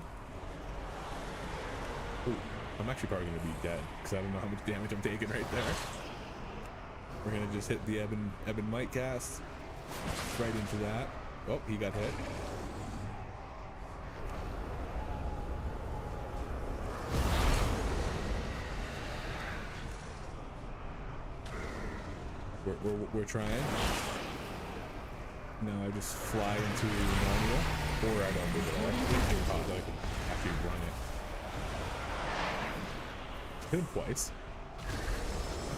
Ooh, I'm actually probably gonna be dead because I don't know how much damage I'm taking right there. We're gonna just hit the Ebon Might cast right into that. Oh, he got hit. We're trying. No, I just fly into normal, or I don't move it all. I can actually run it. Hit him twice.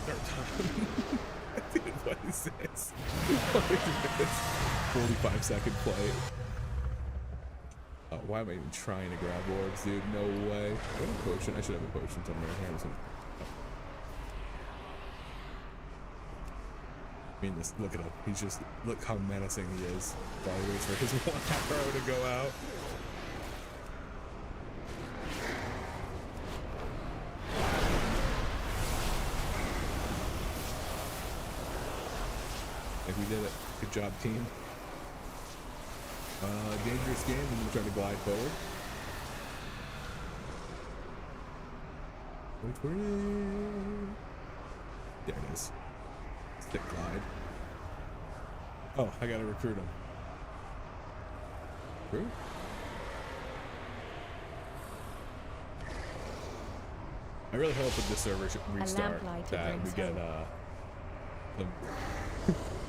Third time. I did it. What is this? What is this? 45-second play. Oh, why am I even trying to grab orbs, dude? No way. What a potion. I should have a potion somewhere here. I mean, look at him. He's just, look how menacing he is while he waits for his one arrow to go out. I think we did it. Good job, team. Dangerous game when you try to glide forward. Wait for it. There it is. Stick glide. Oh, I gotta recruit him. Recruit? I really hope that this server should restart that we get some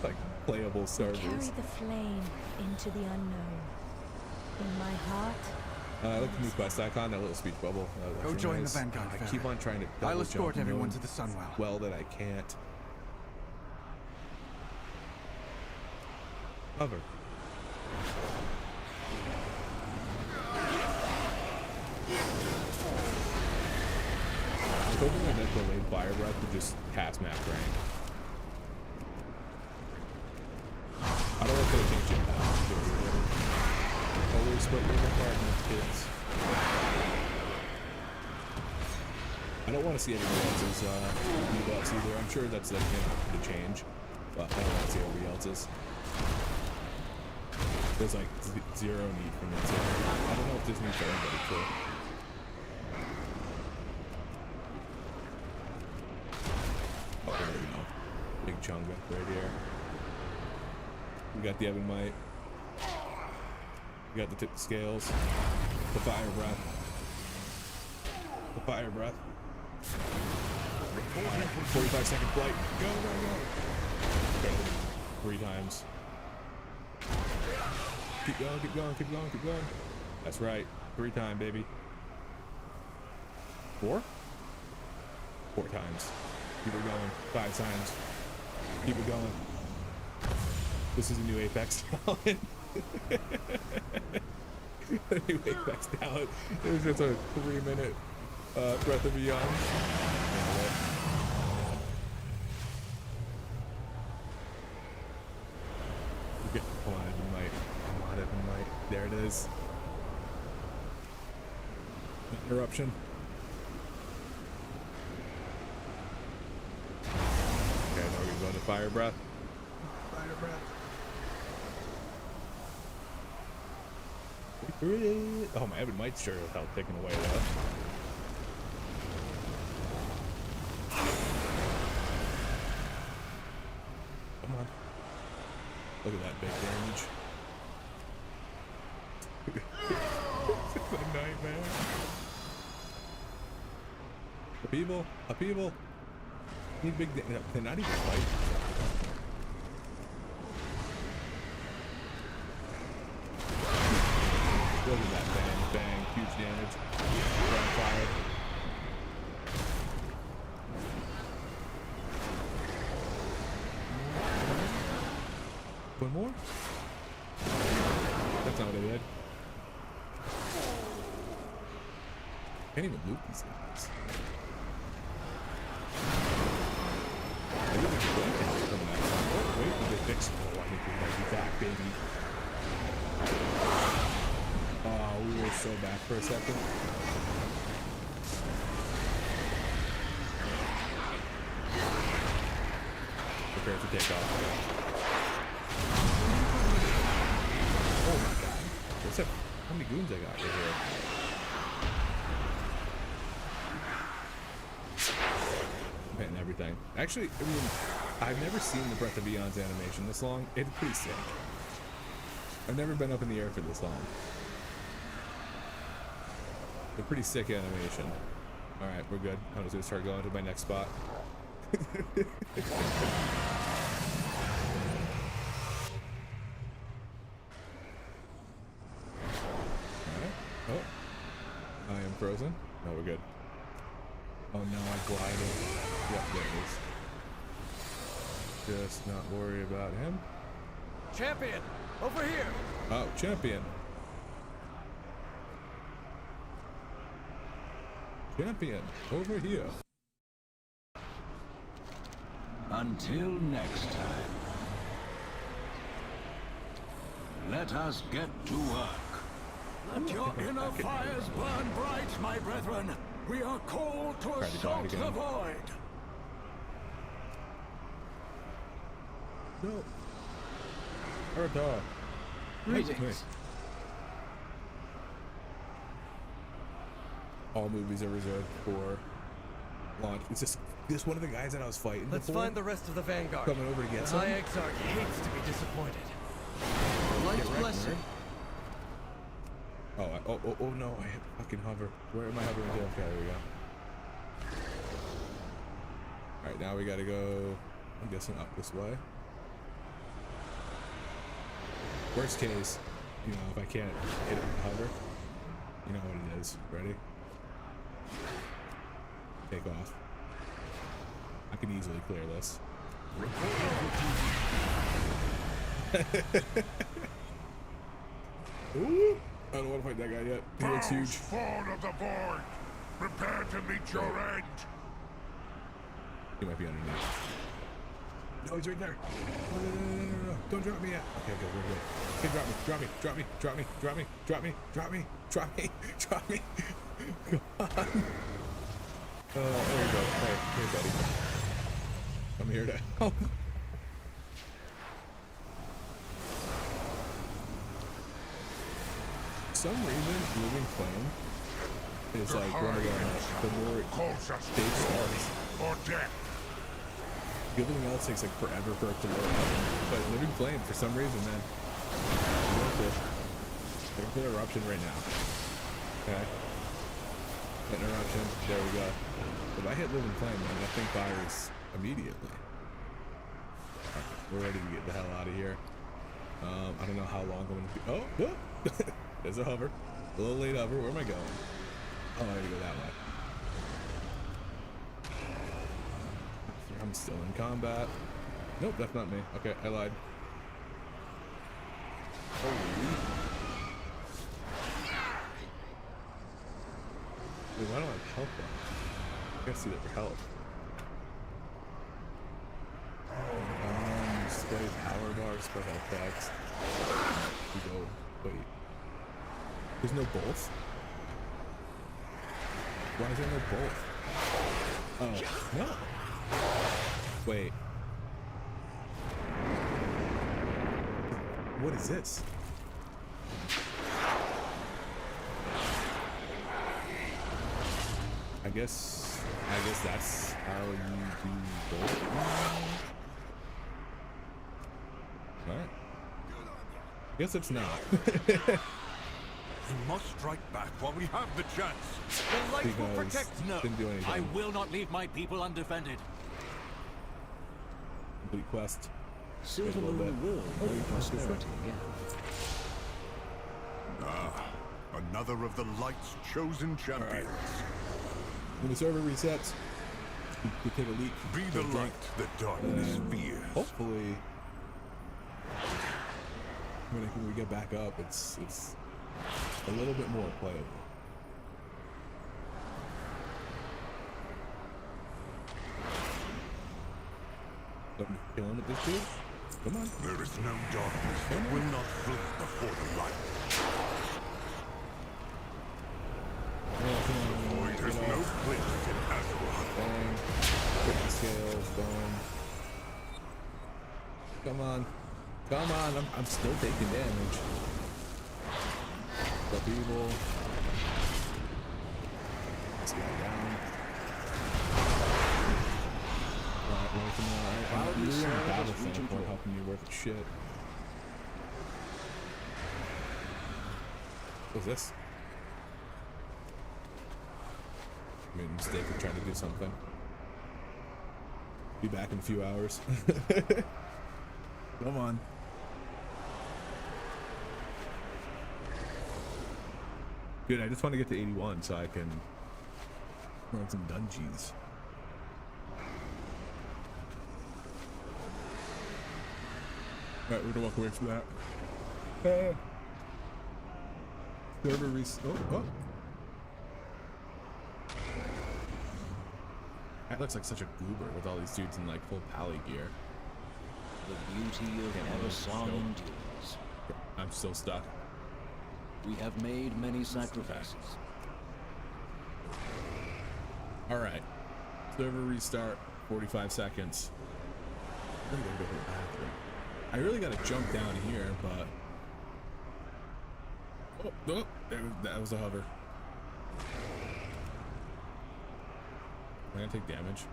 like playable servers. Carry the flame into the unknown. In my heart. I like the new quest icon, that little speech bubble. Go join the Vanguard. I keep on trying to I'll escort everyone to the Sunwell. Well, that I can't. Hover. I was hoping that delayed fire breath would just pass map rank. I don't want to change it now. Always split your apartment, kids. I don't want to see everybody else's debuffs either. I'm sure that's like, the change, but I don't want to see everybody else's. There's like zero need for me to. I don't know if there's need for anybody too. Oh, there we go. Big chunga right here. We got the Evan Might. We got the tip scales. The fire breath. The fire breath. 45-second flight. Go, go, go. Go. 3 times. Keep going, keep going, keep going, keep going. That's right. 3 times, baby. 4? 4 times. Keep it going. 5 times. Keep it going. This is a new Apex talent. A new Apex talent. It was just a 3-minute Breath of Beyond. Okay, come on, Evan Might. Come on, Evan Might. There it is. Interruption. Okay, now we're gonna go to fire breath. Fire breath. Oh, my Evan Might's sure as hell taken away though. Come on. Look at that big damage. It's a nightmare. Upheaval, upheaval. Need big damage. They're not even fighting. Look at that bang, bang, huge damage. We're on fire. One more? That's not what I did. Can't even loot these guys. I didn't even think it was coming out. Oh, wait, did they fix it? Oh, I think we might be back, baby. Oh, we were so back for a second. Prepare to take off. Oh my god. What's up? How many goons I got right here? Man, everything. Actually, I mean, I've never seen the Breath of Beyond's animation this long. It's pretty sick. I've never been up in the air for this long. A pretty sick animation. Alright, we're good. I'm just gonna start going to my next spot. Alright. Oh. I am frozen. No, we're good. Oh no, I glided. Yep, there it is. Just not worry about him. Champion, over here. Oh, champion. Champion, over here. Until next time. Let us get to work. Let your inner fires burn bright, my brethren. We are called to assault the void. No. Arda. Greetings. all movies are reserved for launch. It's just one of the guys that I was fighting Let's before find the rest of the Vanguard. coming over to get The some. High Exarch hates to be disappointed. Light Get wrecked, blessing. nerd. Oh no, I hit fucking hover. Where am I hovering to? Okay, there we go. Alright, now we gotta go, I'm guessing up this way. Worst case, you know, if I can't hit it with hover, you know what it is. Ready? Take off. I can easily clear this. Ooh, I don't want to fight that guy yet. He looks huge. Spawn of the void, prepare to meet your end. He might be underneath. No, he's right there. No. Don't drop me yet. Okay, good, we're good. Okay, drop me. Drop me. Come on. There we go. Hey, buddy. I'm here to help. For some reason, Living Flame is like one of the more stage stars. Or death. Everything else takes like forever for it to load up. But Living Flame, for some reason, man. Looking for eruption right now. Okay. Hit an eruption. There we go. If I hit Living Flame, man, that thing fires immediately. Okay, we're ready to get the hell out of here. I don't know how long I'm gonna be. Oh, there's a hover. A little late hover. Where am I going? Oh, I gotta go that way. I'm still in combat. Nope, that's not me. Okay, I lied. Holy. Wait, why don't I have health on? I gotta see their health. Display power bar, display health packs. We go. Wait. There's no both? Why is there no both? Oh, no. Wait. What is this? I guess that's how you do both. Alright. Guess it's not. We must strike back while we have the chance. The light will Because protect. No, didn't do anything. I will not leave my people undefended. Complete quest. Silver Wait a little Moon bit. will Oh, bring you pressed this prosperity one. again. Another of the light's chosen champions. When the server resets, we take a leak. Be take the a drink, light that darkness fears. Hopefully, when we get back up, it's a little bit more playable. Something to kill him with this dude? Come on. There is no darkness that will not flee before the light. The void has no place in Azeroth. Bang. Quick the scales. Boom. Come on. Come on. I'm still taking damage. The people. This guy down. Alright, wait for more. Alright, Proudly you're in serve battle as Regent standpoint, Lord. helping me worth shit. What's this? I made a mistake of trying to do something. Be back in a few hours. Come on. Good, I just want to get to 81 so I can run some dungeons. Alright, we're gonna walk away from that. Server oh. That looks like such a goober with all these dudes in like full pally gear. The beauty of Eversong endures. I'm still stuck. We have made many sacrifices. Alright. Server restart, 45 seconds. I really gotta go to the bathroom. I really gotta jump down here, but... Oh, that was a hover. I'm gonna take damage.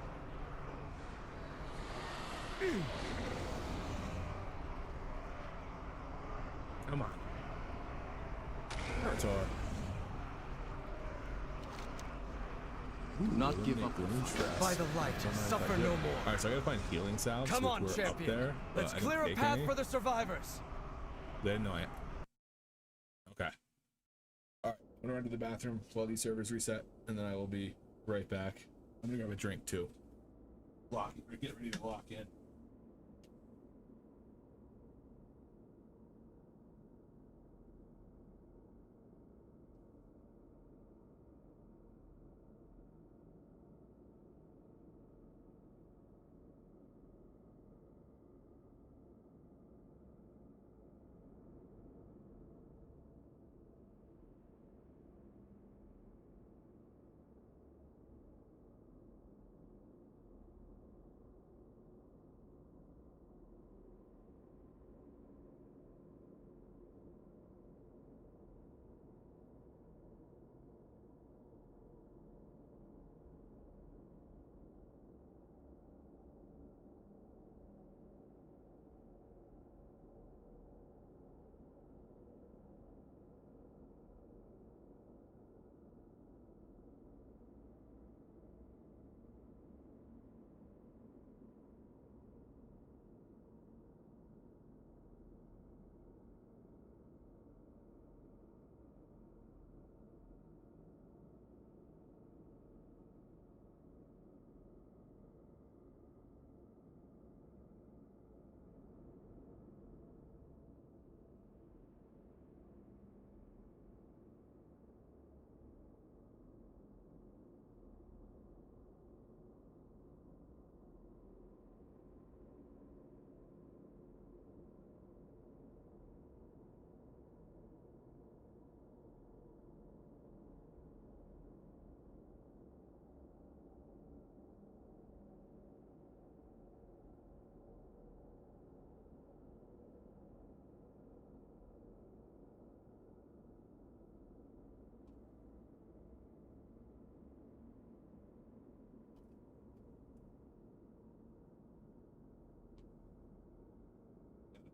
Come on. That's all. Do not give up your fight. By the light, suffer no more. Alright, so I gotta find healing sounds. Come if on, we're champion. Up there, Let's I didn't clear a take path any. for the survivors. They didn't know it. Okay. Alright, I'm gonna run to the bathroom while these servers reset, and then I will be right back. I'm gonna grab a drink too. Get ready to lock in.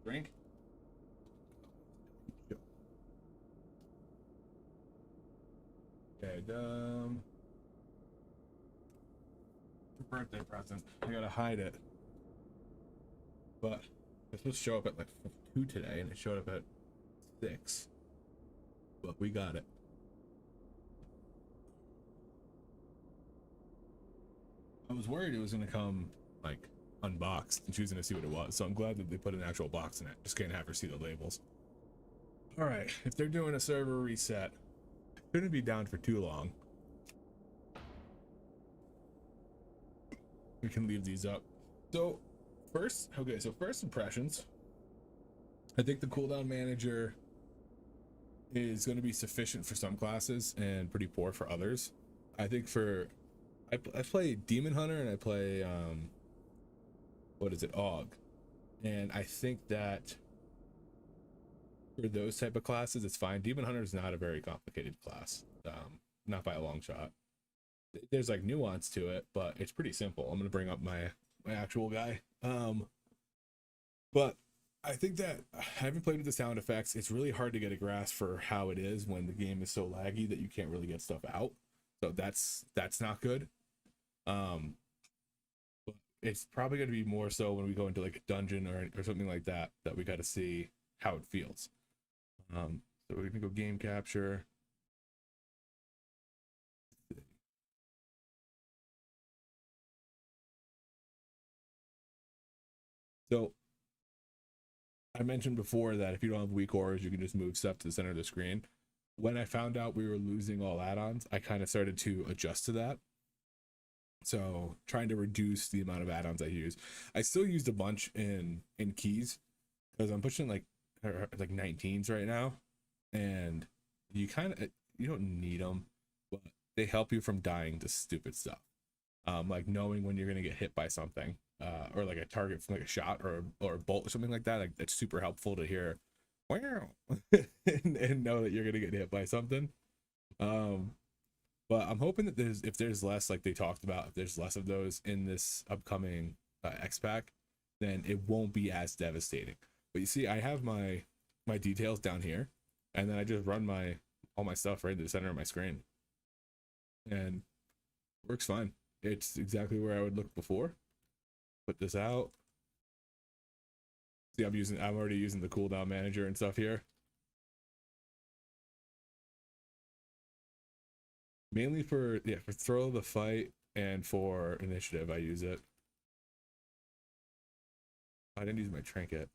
Drink. Okay, birthday present. I gotta hide it. But it's supposed to show up at like 2 today, and it showed up at 6. But we got it. I was worried it was gonna come like unboxed and choosing to see what it was, so I'm glad that they put an actual box in it. Just can't have her see the labels. All right, if they're doing a server reset, it shouldn't be down for too long. We can leave these up. So first impressions. I think the cooldown manager is going to be sufficient for some classes and pretty poor for others. I think I play Demon Hunter and I play what is it, Aug, and I think that for those type of classes it's fine. Demon Hunter is not a very complicated class, not by a long shot. There's like nuance to it, but it's pretty simple. I'm gonna bring up my actual guy, but I think that I haven't played with the sound effects. It's really hard to get a grasp for how it is when the game is so laggy that you can't really get stuff out, so that's not good. But it's probably going to be more so when we go into like a dungeon or something like that we got to see how it feels. So we're gonna go game capture. So I mentioned before that if you don't have weak auras, you can just move stuff to the center of the screen. When I found out we were losing all add-ons, I kind of started to adjust to that. So trying to reduce the amount of add-ons I use. I still used a bunch in keys because I'm pushing like 19s right now, and you don't need them, but they help you from dying to stupid stuff. Like knowing when you're gonna get hit by something, or like a target from like a shot or a bolt or something like that. Like that's super helpful to hear, wow, and know that you're gonna get hit by something. But I'm hoping that if there's less, like they talked about, if there's less of those in this upcoming X pack, then it won't be as devastating. But you see, I have my details down here, and then I just run all my stuff right in the center of my screen, and works fine. It's exactly where I would look before. Put this out. See, I'm already using the cooldown manager and stuff here. Mainly for throw of the fight and for initiative I use it. I didn't use my trinket.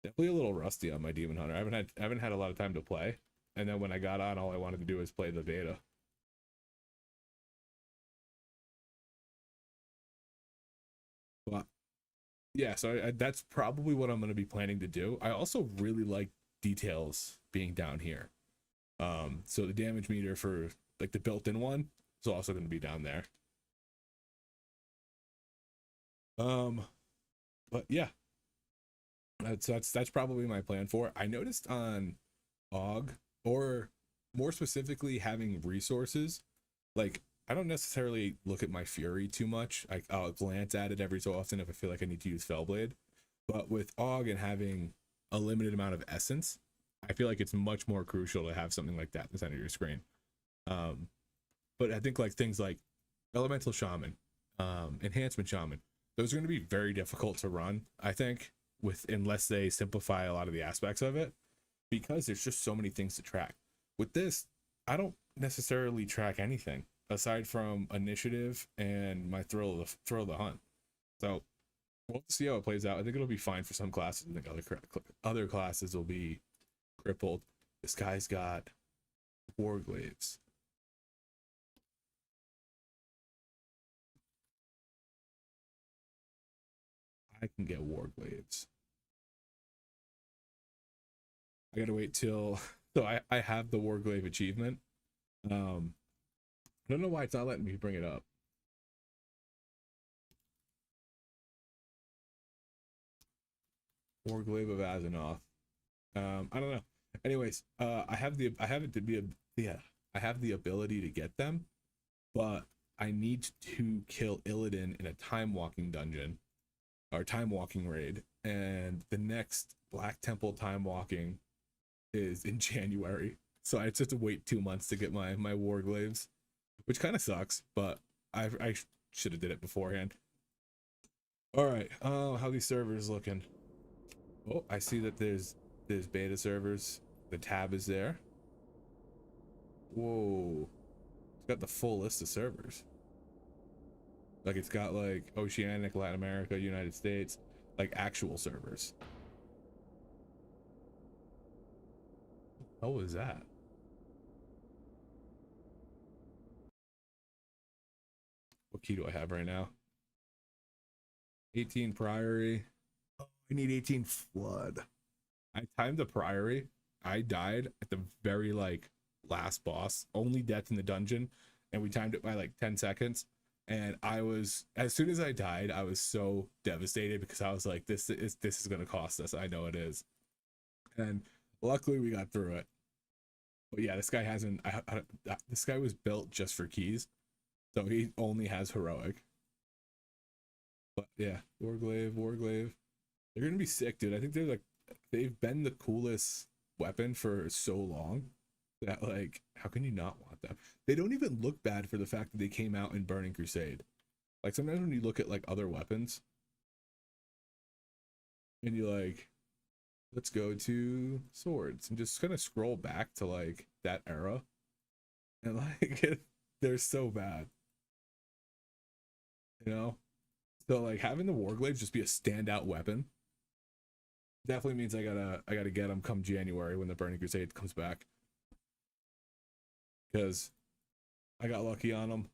Definitely a little rusty on my Demon Hunter. I haven't had a lot of time to play. And then when I got on, all I wanted to do was play the beta. But yeah, so that's probably what I'm going to be planning to do. I also really like details being down here. So the damage meter for like the built-in one is also going to be down there. But yeah, that's probably my plan for it. I noticed on Aug, or more specifically having resources, like I don't necessarily look at my Fury too much. I'll glance at it every so often if I feel like I need to use Fellblade. But with Aug and having a limited amount of essence, I feel like it's much more crucial to have something like that in the center of your screen. But I think like things like Elemental Shaman, Enhancement Shaman, those are going to be very difficult to run, I think, unless they simplify a lot of the aspects of it, because there's just so many things to track. With this, I don't necessarily track anything aside from initiative and my thrill of the hunt. So we'll have to see how it plays out. I think it'll be fine for some classes. I think other classes will be crippled. This guy's got Warglaives. I can get Warglaives. I gotta wait till so I have the Warglaive achievement. I don't know why it's not letting me bring it up. Warglaive of Azzinoth. I don't know. Anyways, I have the ability to get them, but I need to kill Illidan in a time walking dungeon or time walking raid, and the next Black Temple time walking is in January, so I just have to wait 2 months to get my Warglaives, which kind of sucks, but I should have did it beforehand. All right, how these servers looking? Oh, I see that there's beta servers. The tab is there. Whoa, it's got the full list of servers. Like it's got like Oceanic, Latin America, United States, like actual servers. What was that? What key do I have right now? 18 Priory. Oh, I need 18 Flood. I timed the Priory. I died at the very like last boss, only death in the dungeon, and we timed it by like 10 seconds. And as soon as I died, I was so devastated because I was like, this is gonna cost us. I know it is. And luckily we got through it. But yeah, this guy hasn't. This guy was built just for keys, so he only has heroic. But yeah, Warglaive. They're gonna be sick, dude. I think they've been the coolest weapon for so long that like, how can you not want them? They don't even look bad for the fact that they came out in Burning Crusade. Like sometimes when you look at like other weapons, and you like, let's go to swords and just kind of scroll back to like that era, and like they're so bad, you know. So like having the Warglaives just be a standout weapon definitely means I gotta get them come January when the Burning Crusade comes back, because I got lucky on them,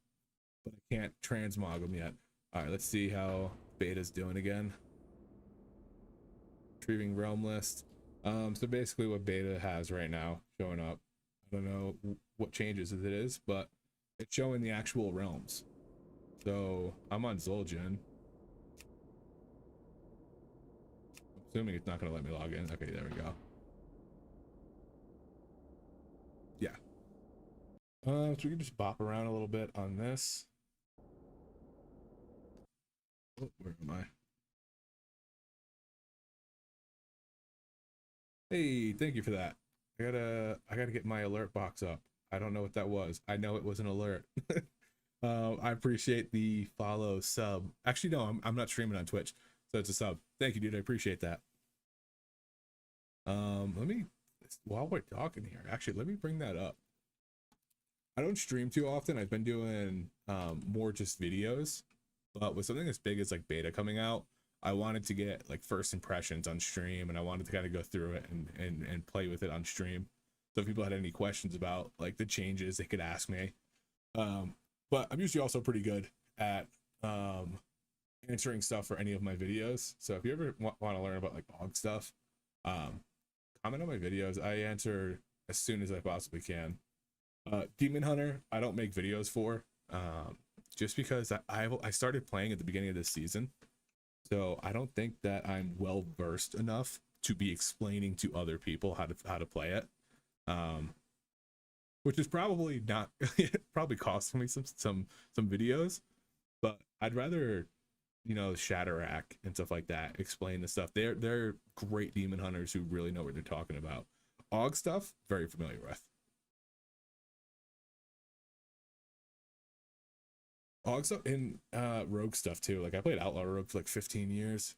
but I can't transmog them yet. All right, let's see how beta's doing again. Retrieving realm list. So basically what beta has right now showing up, I don't know what changes it is, but it's showing the actual realms. So I'm on Zul'jin. I'm assuming it's not going to let me log in. Okay, there we go. Yeah. So we can just bop around a little bit on this. Oh, where am I? Hey, thank you for that. I gotta get my alert box up. I don't know what that was. I know it was an alert. I appreciate the follow sub. Actually, no, I'm not streaming on Twitch, so it's a sub. Thank you, dude. I appreciate that. Let me, while we're talking here, actually, let me bring that up. I don't stream too often. I've been doing more just videos, but with something as big as like beta coming out, I wanted to get like first impressions on stream, and I wanted to kind of go through it and play with it on stream. So if people had any questions about like the changes, they could ask me. But I'm usually also pretty good at answering stuff for any of my videos. So if you ever want to learn about like Aug stuff, comment on my videos. I answer as soon as I possibly can. Demon Hunter, I don't make videos for, just because I started playing at the beginning of this season. So I don't think that I'm well versed enough to be explaining to other people how to play it. Which is probably not probably costing me some videos, but I'd rather, you know, Shatterack and stuff like that explain the stuff. They're great demon hunters who really know what they're talking about. Aug stuff, very familiar with. Aug stuff and rogue stuff too. Like I played Outlaw Rogue for like 15 years,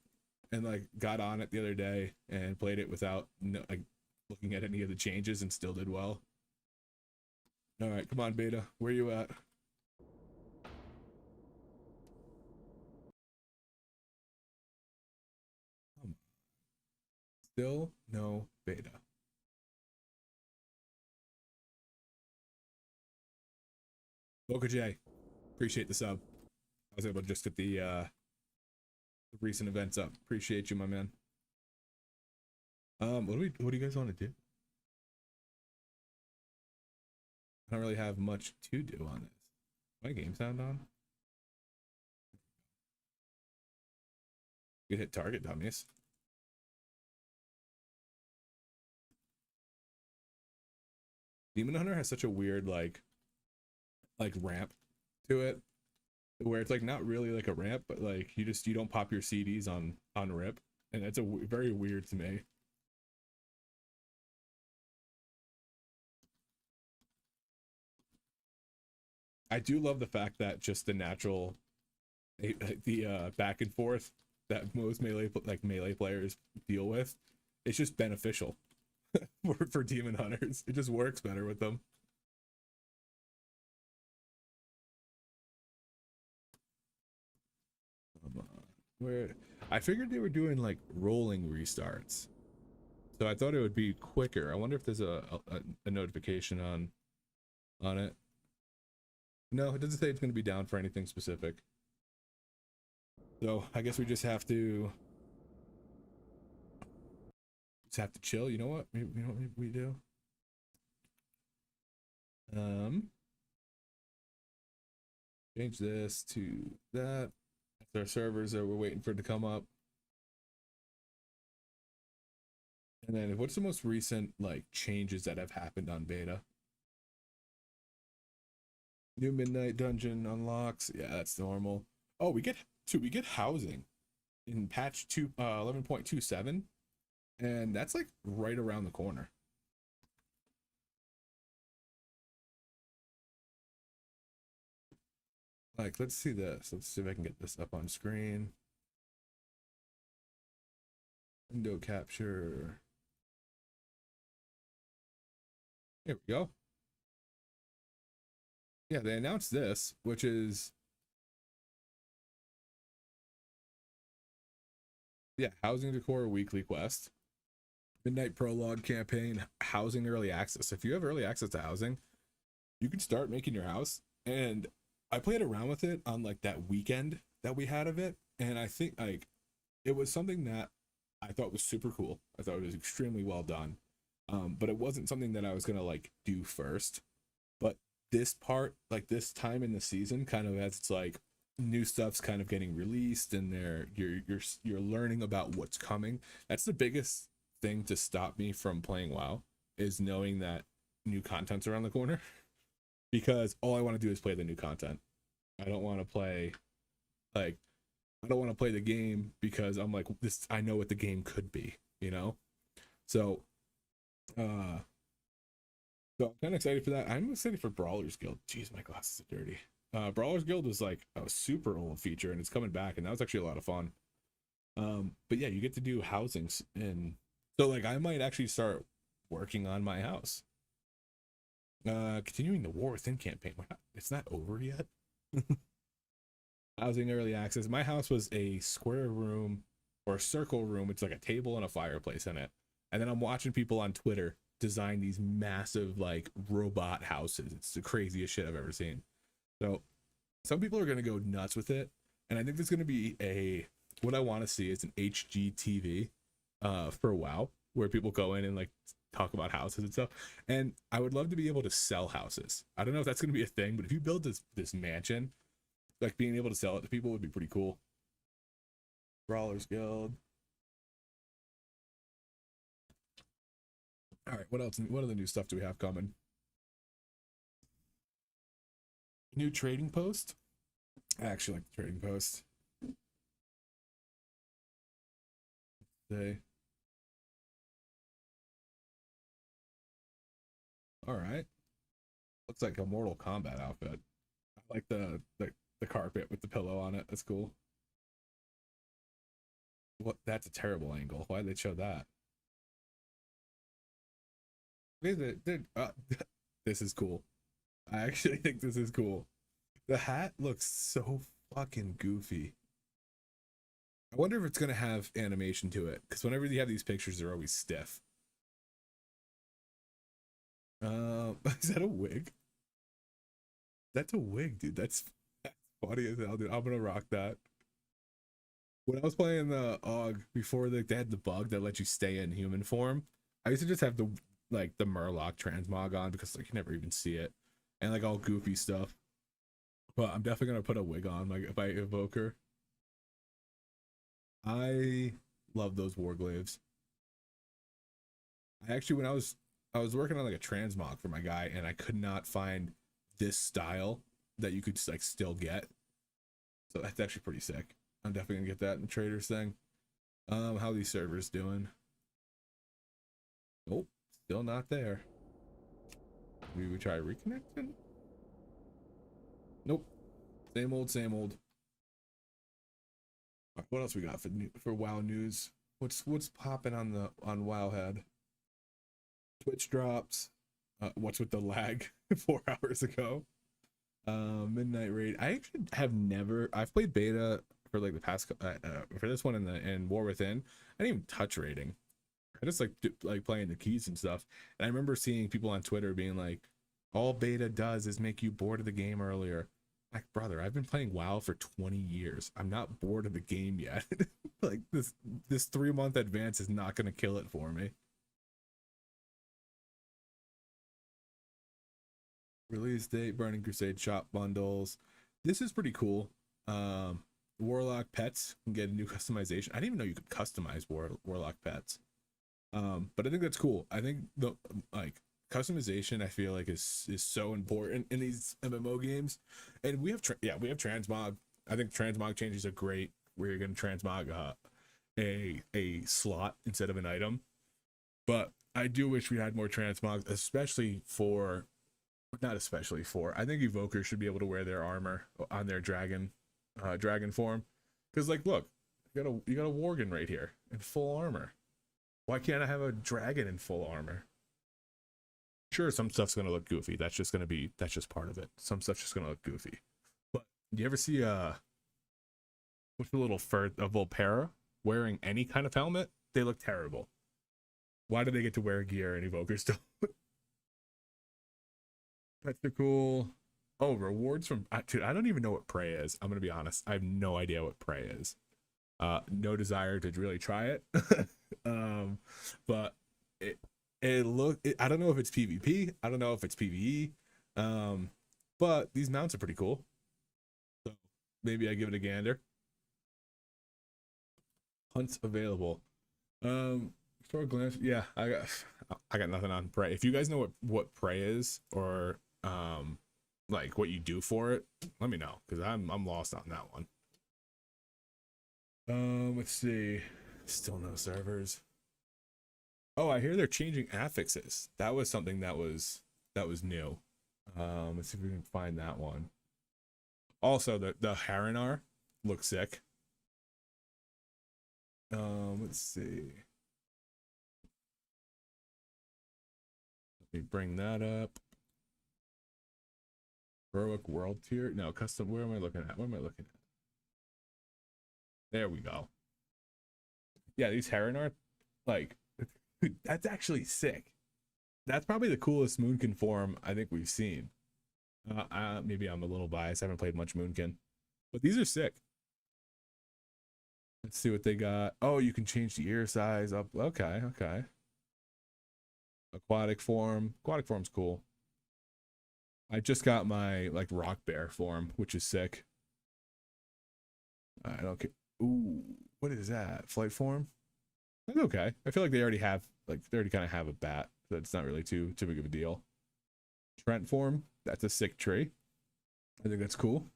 and like got on it the other day and played it without like looking at any of the changes and still did well. All right, come on, Beta. Where you at? Still no Beta. Boca J, appreciate the sub. I was able to just get the recent events up. Appreciate you, my man. What do you guys want to do? I don't really have much to do on this. My game sound on? You hit target dummies. Demon Hunter has such a weird like ramp to it, where it's like not really like a ramp, but like you don't pop your CDs on rip, and that's very weird to me. I do love the fact that just the natural back and forth that most melee players deal with, it's just beneficial for demon hunters. It just works better with them. Where I figured they were doing like rolling restarts, so I thought it would be quicker. I wonder if there's a notification on it. No, it doesn't say it's going to be down for anything specific. So I guess we just have to chill. You know what? We do. Change this to that. Our servers that we're waiting for it to come up. And then what's the most recent like changes that have happened on beta? New midnight dungeon unlocks. Yeah, that's normal. Oh, we get housing in patch 11.27, and that's like right around the corner. Like, let's see this. Let's see if I can get this up on screen. Window capture. Here we go. Yeah, they announced this, which is, yeah, housing decor weekly quest, midnight prologue campaign, housing early access. If you have early access to housing, you can start making your house. And I played around with it on like that weekend that we had of it, and I think like it was something that I thought was super cool. I thought it was extremely well done, but it wasn't something that I was gonna like do first. But this part, like this time in the season, kind of as it's like new stuff's kind of getting released, and you're learning about what's coming. That's the biggest thing to stop me from playing WoW, is knowing that new content's around the corner. because all I want to do is play the new content. I don't want to play like I don't want to play the game because I'm like this. I know what the game could be, you know. So, so I'm kind of excited for that. I'm excited for Brawlers Guild. Jeez, my glasses are dirty. Brawlers Guild was like a super old feature, and it's coming back, and that was actually a lot of fun. But yeah, you get to do housings, and so like I might actually start working on my house. Continuing the War Within campaign. It's not over yet. Housing early access. My house was a square room or a circle room. It's like a table and a fireplace in it. And then I'm watching people on Twitter design these massive like robot houses. It's the craziest shit I've ever seen. So some people are going to go nuts with it. And I think there's going to be what I want to see is an HGTV for WoW, where people go in and like talk about houses and stuff. And I would love to be able to sell houses. I don't know if that's going to be a thing, but if you build this mansion, like being able to sell it to people would be pretty cool. Brawlers Guild. All right, what else? What other new stuff do we have coming? New trading post. I actually like the trading post. Say. All right. Looks like a Mortal Kombat outfit. I like the carpet with the pillow on it. That's cool. What? That's a terrible angle. Why did they show that? This is cool. I actually think this is cool. The hat looks so fucking goofy. I wonder if it's gonna have animation to it, because whenever you have these pictures, they're always stiff. Is that a wig? That's a wig, dude. That's funny as hell, dude. I'm gonna rock that. When I was playing the AUG before they had the bug that let you stay in human form, I used to just have the Murloc transmog on because like you never even see it, and like all goofy stuff. But I'm definitely gonna put a wig on my Evoker. I love those warglaives. I actually, when I was working on like a transmog for my guy, and I could not find this style that you could like still get. So that's actually pretty sick. I'm definitely gonna get that in the traders thing. How are these servers doing? Nope, still not there. Maybe we try reconnecting. Nope, same old, same old. All right, what else we got for WoW news? What's popping on Wowhead? Twitch drops. What's with the lag 4 hours ago? Midnight raid. I actually have never. I've played beta for like the past for this one in War Within. I didn't even touch raiding. I just like playing the keys and stuff. And I remember seeing people on Twitter being like, "All beta does is make you bored of the game earlier." Like, brother, I've been playing WoW for 20 years. I'm not bored of the game yet. Like this 3-month advance is not gonna kill it for me. Release date, Burning Crusade shop bundles. This is pretty cool. Warlock pets can get a new customization. I didn't even know you could customize Warlock pets. But I think that's cool. I think the customization I feel like is so important in these MMO games. And we have transmog. I think transmog changes are great, where you're going to transmog a slot instead of an item. But I do wish we had more transmogs, I think evokers should be able to wear their armor on their dragon form, because like, look, you got a worgen right here in full armor. Why can't I have a dragon in full armor? Sure, some stuff's gonna look goofy. That's just part of it. Some stuff's just gonna look goofy. But do you ever see what's the little fur of Volpera wearing any kind of helmet? They look terrible. Why do they get to wear gear and evokers still? That's the cool. Oh, rewards from dude, I don't even know what prey is. I'm gonna be honest. I have no idea what prey is. No desire to really try it. But I don't know if it's PvP. I don't know if it's PvE. But these mounts are pretty cool. So maybe I give it a gander. Hunts available. Store glance. Yeah, I got nothing on prey. If you guys know what prey is, or like what you do for it, let me know, because I'm lost on that one. Let's see. Still no servers. Oh, I hear they're changing affixes. That was something that was new. Let's see if we can find that one. Also, the Harinar looks sick. Let's see. Let me bring that up. Heroic world tier. No, custom. Where am I looking at? What am I looking at? There we go. Yeah, these Harinar, like, that's actually sick. That's probably the coolest Moonkin form I think we've seen. Maybe I'm a little biased. I haven't played much Moonkin, but these are sick. Let's see what they got. Oh, you can change the ear size up. Okay, okay. Aquatic form. Aquatic form's cool. I just got my like rock bear form, which is sick. I don't care. Ooh, what is that? Flight form? That's okay. I feel like they already have, like, they already kind of have a bat, so it's not really too big of a deal. Trent form. That's a sick tree. I think that's cool.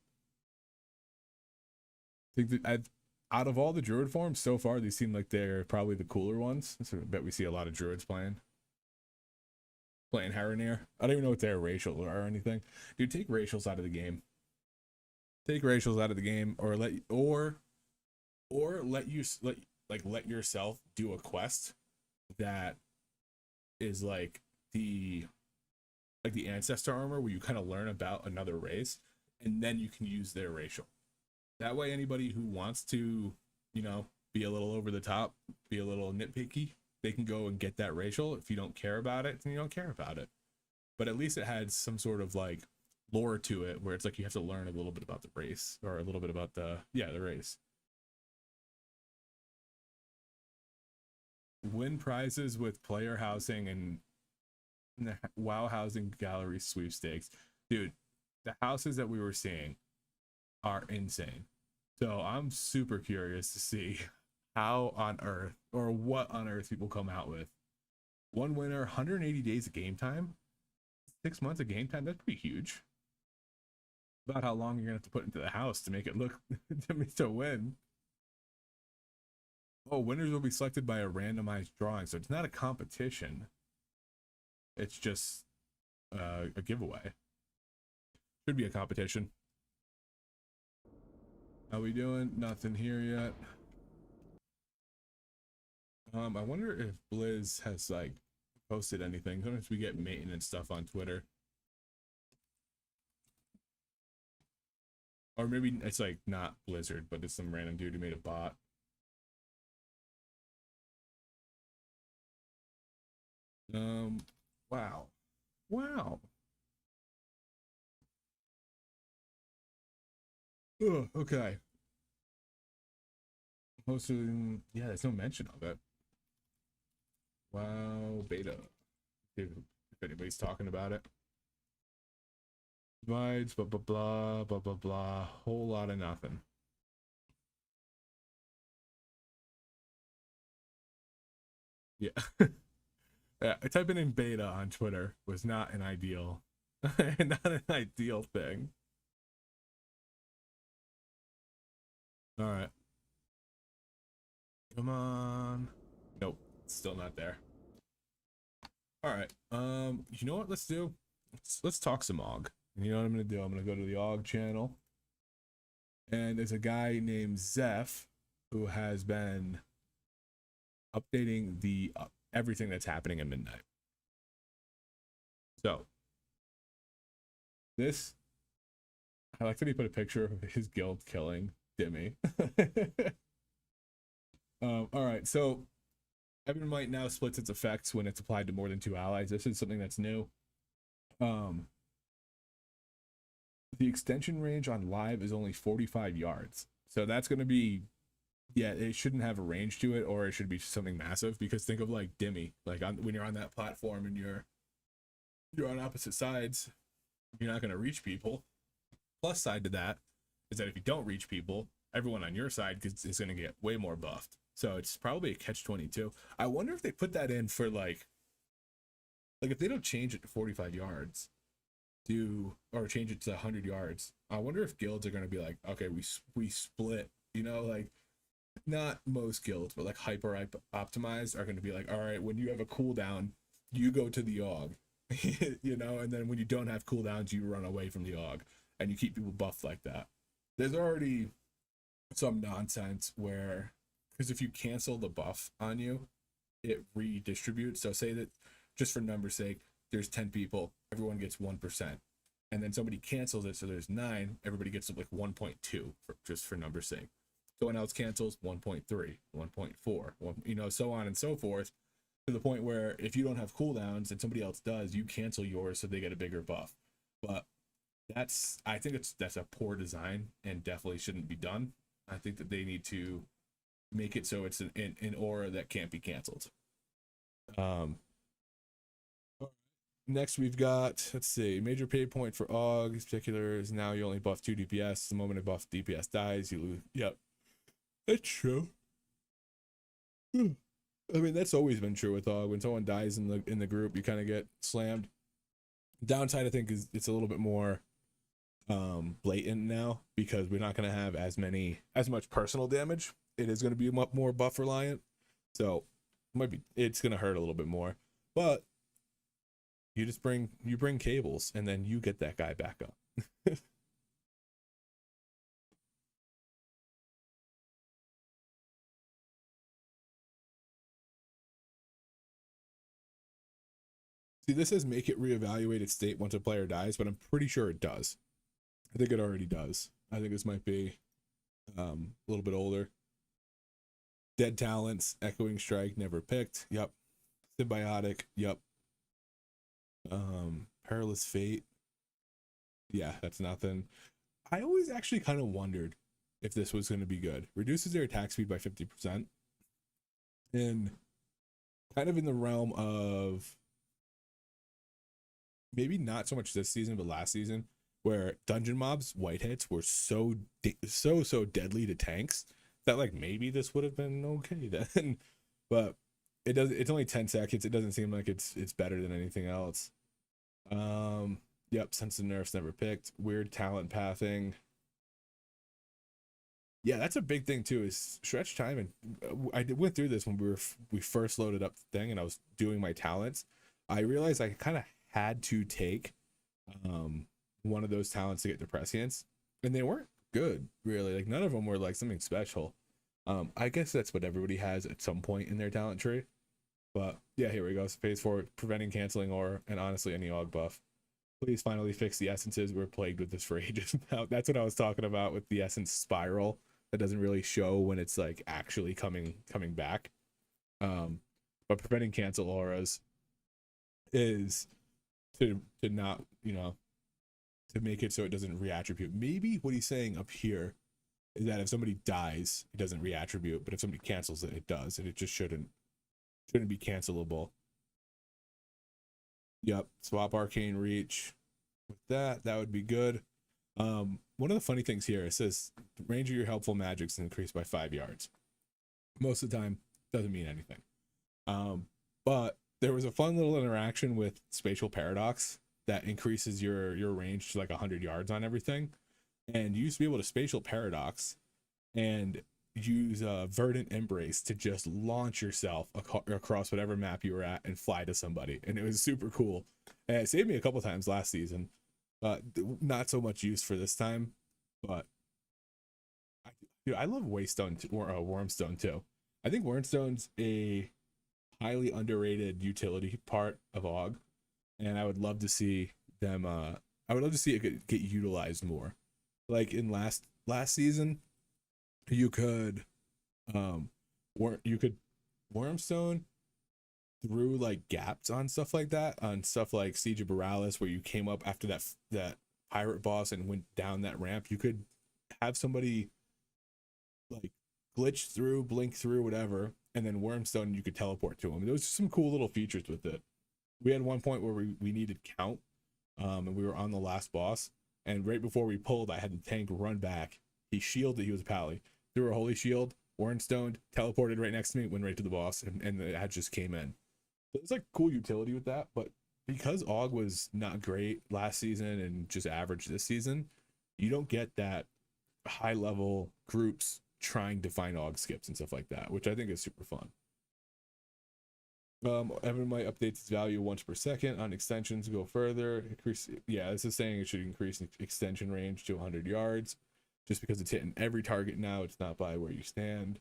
I think that out of all the druid forms so far, these seem like they're probably the cooler ones. So I bet we see a lot of druids playing Haranir. I don't even know what their racial or anything. Dude, take racials out of the game. Take racials out of the game, or let yourself do a quest that is like the ancestor armor, where you kind of learn about another race, and then you can use their racial. That way, anybody who wants to, you know, be a little over the top, be a little nitpicky, they can go and get that racial. If you don't care about it, then you don't care about it. But at least it had some sort of like lore to it, where it's like you have to learn a little bit about the race, or a little bit about the race. Win prizes with player housing and the WoW housing gallery sweepstakes. Dude, the houses that we were seeing are insane. So I'm super curious to see how on earth, or what on earth, people come out with. One winner, 180 days of game time, 6 months of game time. That's pretty huge. About how long you're gonna have to put into the house to make it look to win. Oh, winners will be selected by a randomized drawing, so it's not a competition. It's just a giveaway. Should be a competition. How we doing? Nothing here yet. I wonder if Blizz has like posted anything. Sometimes we get maintenance stuff on Twitter. Or maybe it's like not Blizzard, but it's some random dude who made a bot. Wow. Ugh, okay. Posted, yeah, there's no mention of it. Wow, beta. If anybody's talking about it. Divides, blah blah blah blah blah blah. Whole lot of nothing. Yeah. Yeah, typing in beta on Twitter was not an ideal thing. All right. Come on. Nope, still not there. All right. You know what? Let's do. Let's talk some Aug. You know what I'm gonna do? I'm gonna go to the Aug channel, and there's a guy named Zeph who has been updating the everything that's happening at midnight. So this, I like that he put a picture of his guild killing Dimmy. All right, so Evan Might now splits its effects when it's applied to more than 2 allies. This is something that's new. The extension range on live is only 45 yards. So that's going to be, yeah, it shouldn't have a range to it, or it should be something massive, because think of like Dimmy, like when you're on that platform and you're on opposite sides, you're not going to reach people. Plus side to that is that if you don't reach people, everyone on your side is going to get way more buffed. So it's probably a catch-22. I wonder if they put that in for like if they don't change it to 45 yards, do, or change it to 100 yards. I wonder if guilds are going to be like, okay, we split, you know, like not most guilds, but like hyper optimized are going to be like, all right, when you have a cooldown, you go to the AUG, you know, and then when you don't have cooldowns, you run away from the AUG and you keep people buffed like that. There's already some nonsense where, because if you cancel the buff on you, it redistributes. So say that, just for numbers sake, there's 10 people, everyone gets 1%, and then somebody cancels it, so there's 9, everybody gets like 1.2, just for numbers sake. Someone else cancels 1.3, 1.4, you know, so on and so forth, to the point where if you don't have cooldowns and somebody else does, you cancel yours so they get a bigger buff. But I think that's a poor design and definitely shouldn't be done. I think that they need to make it so it's an aura that can't be canceled. Next we've got, let's see, major pay point for AUG in particular is now you only buff 2 DPS. The moment a buff DPS dies, you lose. Yep, that's true. I mean, that's always been true with AUG. When someone dies in the group, you kind of get slammed. Downside, I think, is it's a little bit more blatant now, because we're not going to have as much personal damage. It is going to be more buff reliant, so it's going to hurt a little bit more. But you just bring cables, and then you get that guy back up. See, this says make it reevaluate its state once a player dies, but I'm pretty sure it does. I think it already does. I think this might be a little bit older. Dead talents, echoing strike, never picked. Yep. Symbiotic. Yep. Perilous fate. Yeah, that's nothing. I always actually kind of wondered if this was going to be good. Reduces their attack speed by 50%. And kind of in the realm of maybe not so much this season, but last season, where dungeon mobs white hits were so deadly to tanks that like maybe this would have been okay then. But it's only 10 seconds. It doesn't seem like it's better than anything else. Yep, sense of nerfs never picked. Weird talent pathing. Yeah, that's a big thing too, is stretch time. And I went through this when we first loaded up the thing and I was doing my talents. I realized I kind of had to take one of those talents to get Deprescience, and they weren't good, really. Like, none of them were like something special. I guess that's what everybody has at some point in their talent tree. But yeah, here we go. Phase 4, preventing canceling aura, and honestly any AUG buff. Please finally fix the essences. We're plagued with this for ages now. That's what I was talking about with the essence spiral that doesn't really show when it's like actually coming back. But preventing cancel auras is to not, you know, to make it so it doesn't reattribute. Maybe what he's saying up here is that if somebody dies, it doesn't reattribute, but if somebody cancels it, it does, and it just shouldn't be cancelable. Yep, swap arcane reach. With that would be good. One of the funny things here, it says the range of your helpful magics is increased by 5 yards. Most of the time, doesn't mean anything. But there was a fun little interaction with Spatial Paradox that increases your range to like 100 yards on everything. And you used to be able to Spatial Paradox and use Verdant Embrace to just launch yourself across whatever map you were at and fly to somebody. And it was super cool. And it saved me a couple times last season. Not so much use for this time. But I love Waystone or Wormstone too. I think Wormstone's a highly underrated utility part of AUG, and I would love to see them I would love to see it get utilized more. Like in last season, you could Wormstone through like gaps on stuff like that, on stuff like Siege of Borealis, where you came up after that pirate boss and went down that ramp. You could have somebody like glitch through, blink through, whatever, and then Wormstone, you could teleport to him. There was some cool little features with it. We had one point where we needed count, and we were on the last boss, and right before we pulled, I had the tank run back. He shielded, he was a pally, threw a holy shield, Wormstone, teleported right next to me, went right to the boss, and the ad just came in. So it's like cool utility with that, but because AUG was not great last season and just average this season, you don't get that high level groups trying to find AUG skips and stuff like that, which I think is super fun. Evan might update its value once per second on extensions to go further. Increase, yeah, this is saying it should increase extension range to 100 yards, just because it's hitting every target now. It's not by where you stand.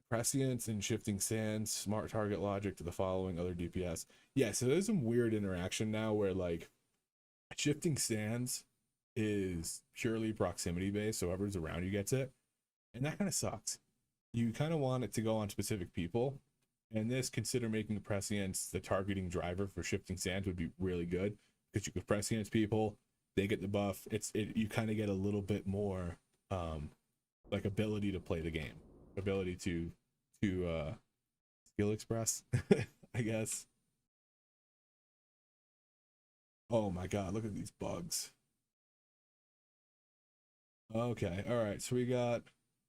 Prescience and shifting sands, smart target logic to the following other DPS. Yeah, so there's some weird interaction now where like shifting sands is purely proximity based, so whoever's around you gets it, and that kind of sucks. You kind of want it to go on specific people. And this, consider making the prescience the targeting driver for shifting sands would be really good, because you could prescience people, they get the buff. You kind of get a little bit more like ability to play the game, ability to skill express, I guess. Oh my god, look at these bugs. Okay, all right, so we got,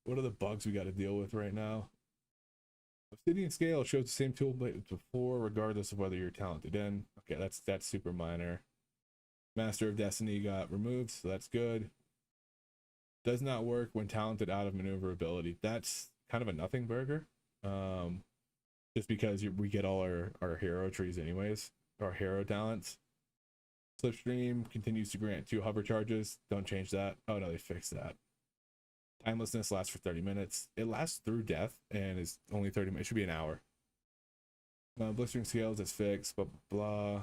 what are the bugs we got to deal with right now? Obsidian scale shows the same tool as before, regardless of whether you're talented in. Okay, that's super minor. Master of Destiny got removed, so that's good. Does not work when talented out of maneuverability. That's kind of a nothing burger. Just because we get all our hero trees anyways, our hero talents. Slipstream continues to grant 2 hover charges. Don't change that. Oh no, they fixed that. Timelessness lasts for 30 minutes. It lasts through death and is only 30 minutes. It should be an hour. Blistering scales is fixed, blah, blah, blah.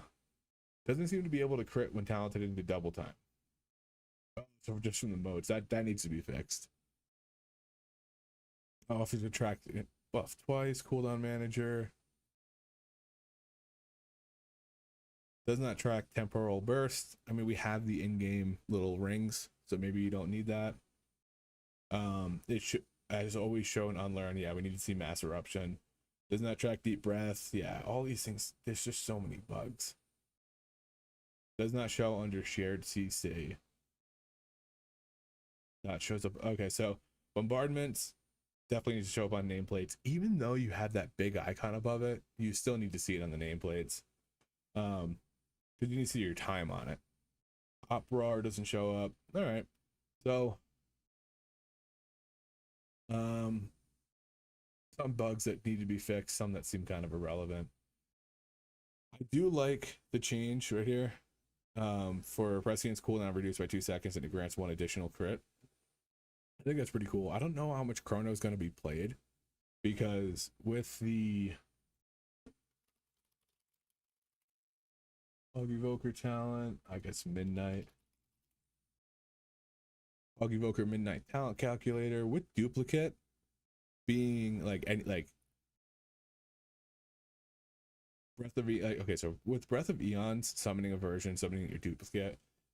Doesn't seem to be able to crit when talented into double time. So just from the modes, that needs to be fixed. Offers attract buff twice. Cooldown manager. Does not track temporal burst. I mean, we have the in-game little rings, so maybe you don't need that. It should, as always, shown unlearn. Yeah, we need to see mass eruption. Does not track deep breath. Yeah, all these things. There's just so many bugs. Does not show under shared CC. That shows up. Okay, so bombardments definitely need to show up on nameplates. Even though you have that big icon above it, you still need to see it on the nameplates. Because you need to see your time on it. Uproar doesn't show up. All right, so some bugs that need to be fixed, some that seem kind of irrelevant. I do like the change right here. For prescience cooldown reduced by 2 seconds, and it grants 1 additional crit. I think that's pretty cool. I don't know how much chrono is going to be played, because with the Augmentation Evoker talent, I guess midnight. Augmentation Evoker midnight talent calculator with duplicate being like any Breath of okay, so with Breath of Eons, summoning a version, summoning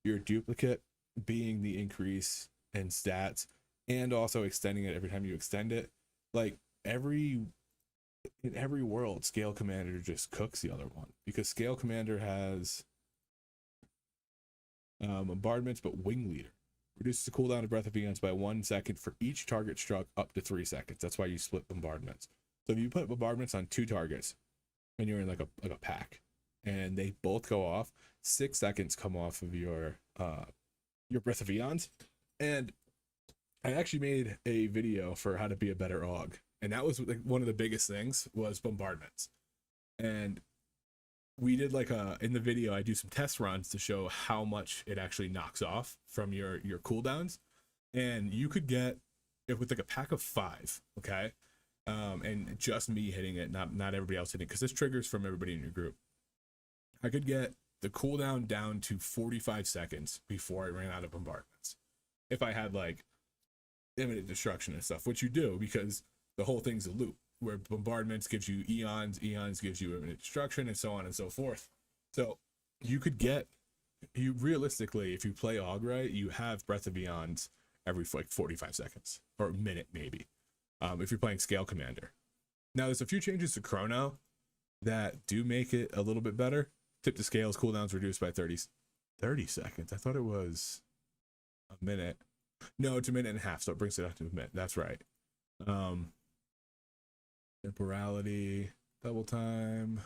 your duplicate being the increase in stats, and also extending it every time you extend it. Like in every world, Scale Commander just cooks the other one, because Scale Commander has bombardments, but Wing Leader reduces the cooldown of Breath of Eons by 1 second for each target struck up to 3 seconds. That's why you split bombardments. So if you put bombardments on 2 targets, and you're in like a pack, and they both go off, 6 seconds come off of your Breath of Eons. And I actually made a video for how to be a better AUG, and that was like one of the biggest things was bombardments. And we did like in the video, I do some test runs to show how much it actually knocks off from your cooldowns. And you could get it with like a pack of 5, okay? And just me hitting it, not everybody else hitting it, because this triggers from everybody in your group. I could get the cooldown down to 45 seconds before I ran out of bombardments, if I had like imminent destruction and stuff, which you do, because the whole thing's a loop where bombardments gives you eons gives you imminent destruction, and so on and so forth. So you could get, you realistically, if you play AUG right, you have Breath of Eons every like 45 seconds or a minute maybe. If you're playing Scale Commander. Now there's a few changes to Chrono that do make it a little bit better. Tip to scales, cooldowns reduced by 30 seconds. I thought it was a minute. No, it's a minute and a half, so it brings it up to a minute. That's right. Temporality, double time.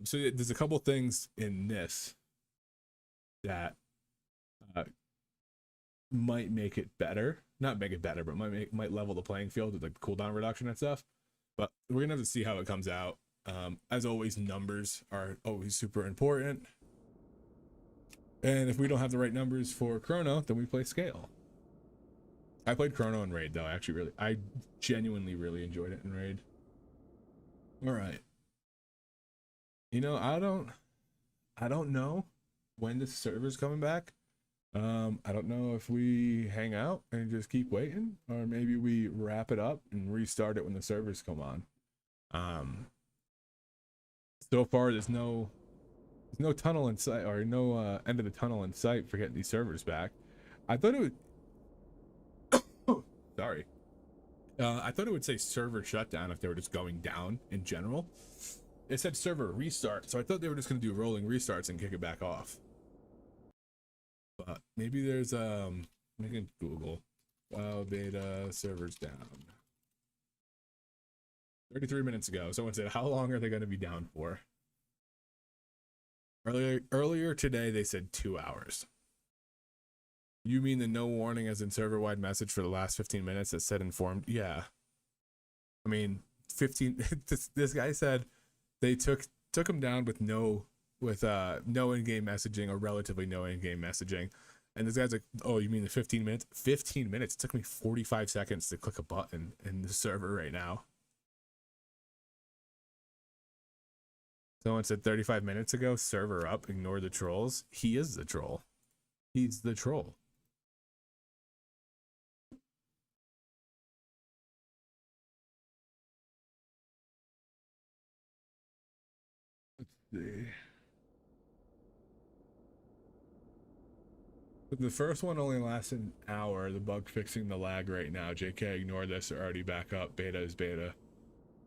So there's a couple things in this that might make it better. Not make it better, but might level the playing field with like the cooldown reduction and stuff. But we're gonna have to see how it comes out. As always, numbers are always super important. And if we don't have the right numbers for Chrono, then we play Scale. I played Chrono in Raid though. I genuinely really enjoyed it in Raid. All right. You know, I don't know when the server's coming back. I don't know if we hang out and just keep waiting, or maybe we wrap it up and restart it when the servers come on. So far there's no tunnel in sight, or no end of the tunnel in sight for getting these servers back. I thought it would sorry. I thought it would say server shutdown if they were just going down in general. It said server restart, so I thought they were just going to do rolling restarts and kick it back off. But maybe there's I can Google beta servers down. 33 minutes ago, someone said, how long are they going to be down for? Earlier today they said 2 hours. You mean the no warning as in server-wide message for the last 15 minutes that said informed? Yeah. I mean, 15 this guy said they took him down with no in-game messaging, or relatively no in-game messaging. And this guy's like, oh, you mean the 15 minutes? 15 minutes. It took me 45 seconds to click a button in the server right now. Someone said 35 minutes ago, server up, ignore the trolls. He is the troll. He's the troll. Let's see. But the first one only lasted an hour. The bug fixing the lag right now. JK, ignore this. They're already back up. Beta is beta.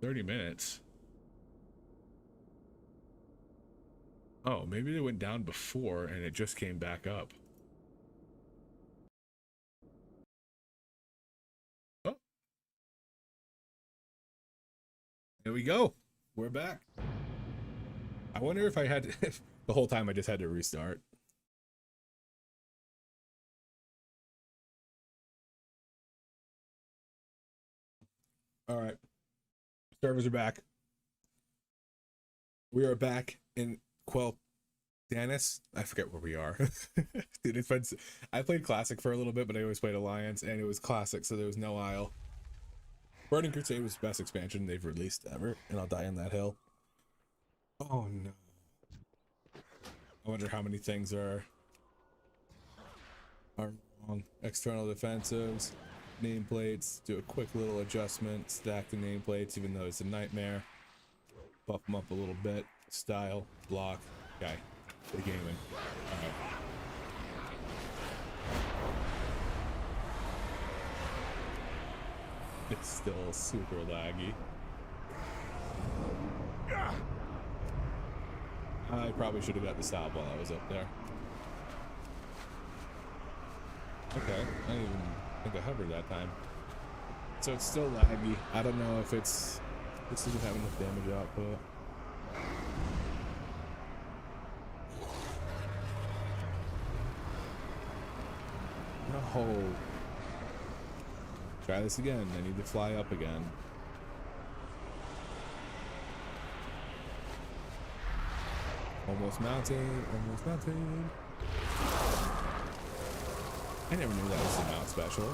30 minutes. Oh, maybe they went down before and it just came back up. Oh. There we go. We're back. I wonder if I had to, if the whole time I just had to restart. All right. Servers are back. We are back in Dennis, I forget where we are. Dude, it's been, I played Classic for a little bit, but I always played Alliance, and it was Classic, so there was no Isle. Burning Crusade was the best expansion they've released ever, and I'll die on that hill. Oh no. I wonder how many things are wrong. External defensives, nameplates, do a quick little adjustment, stack the nameplates even though it's a nightmare. Buff them up a little bit. Style, block, okay. The gaming. Alright. It's still super laggy. I probably should have got the stop while I was up there. Okay, I didn't even think I hovered that time. So it's still laggy. I don't know if this doesn't have enough damage output. No. Try this again. I need to fly up again. Almost mounted. Almost mounted. I never knew that was a mount special.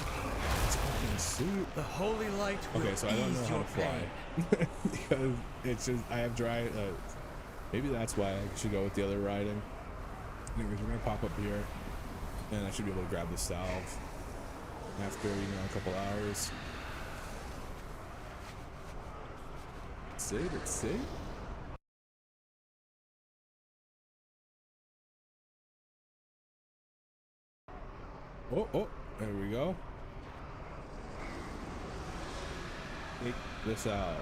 It's fucking sweet. The holy light will okay, so I don't know how to fly. Because it's just, I have dry, maybe that's why I should go with the other riding. Anyways, we're gonna pop up here, and I should be able to grab the salve after, a couple hours. Let's see. Oh, there we go. Take this out.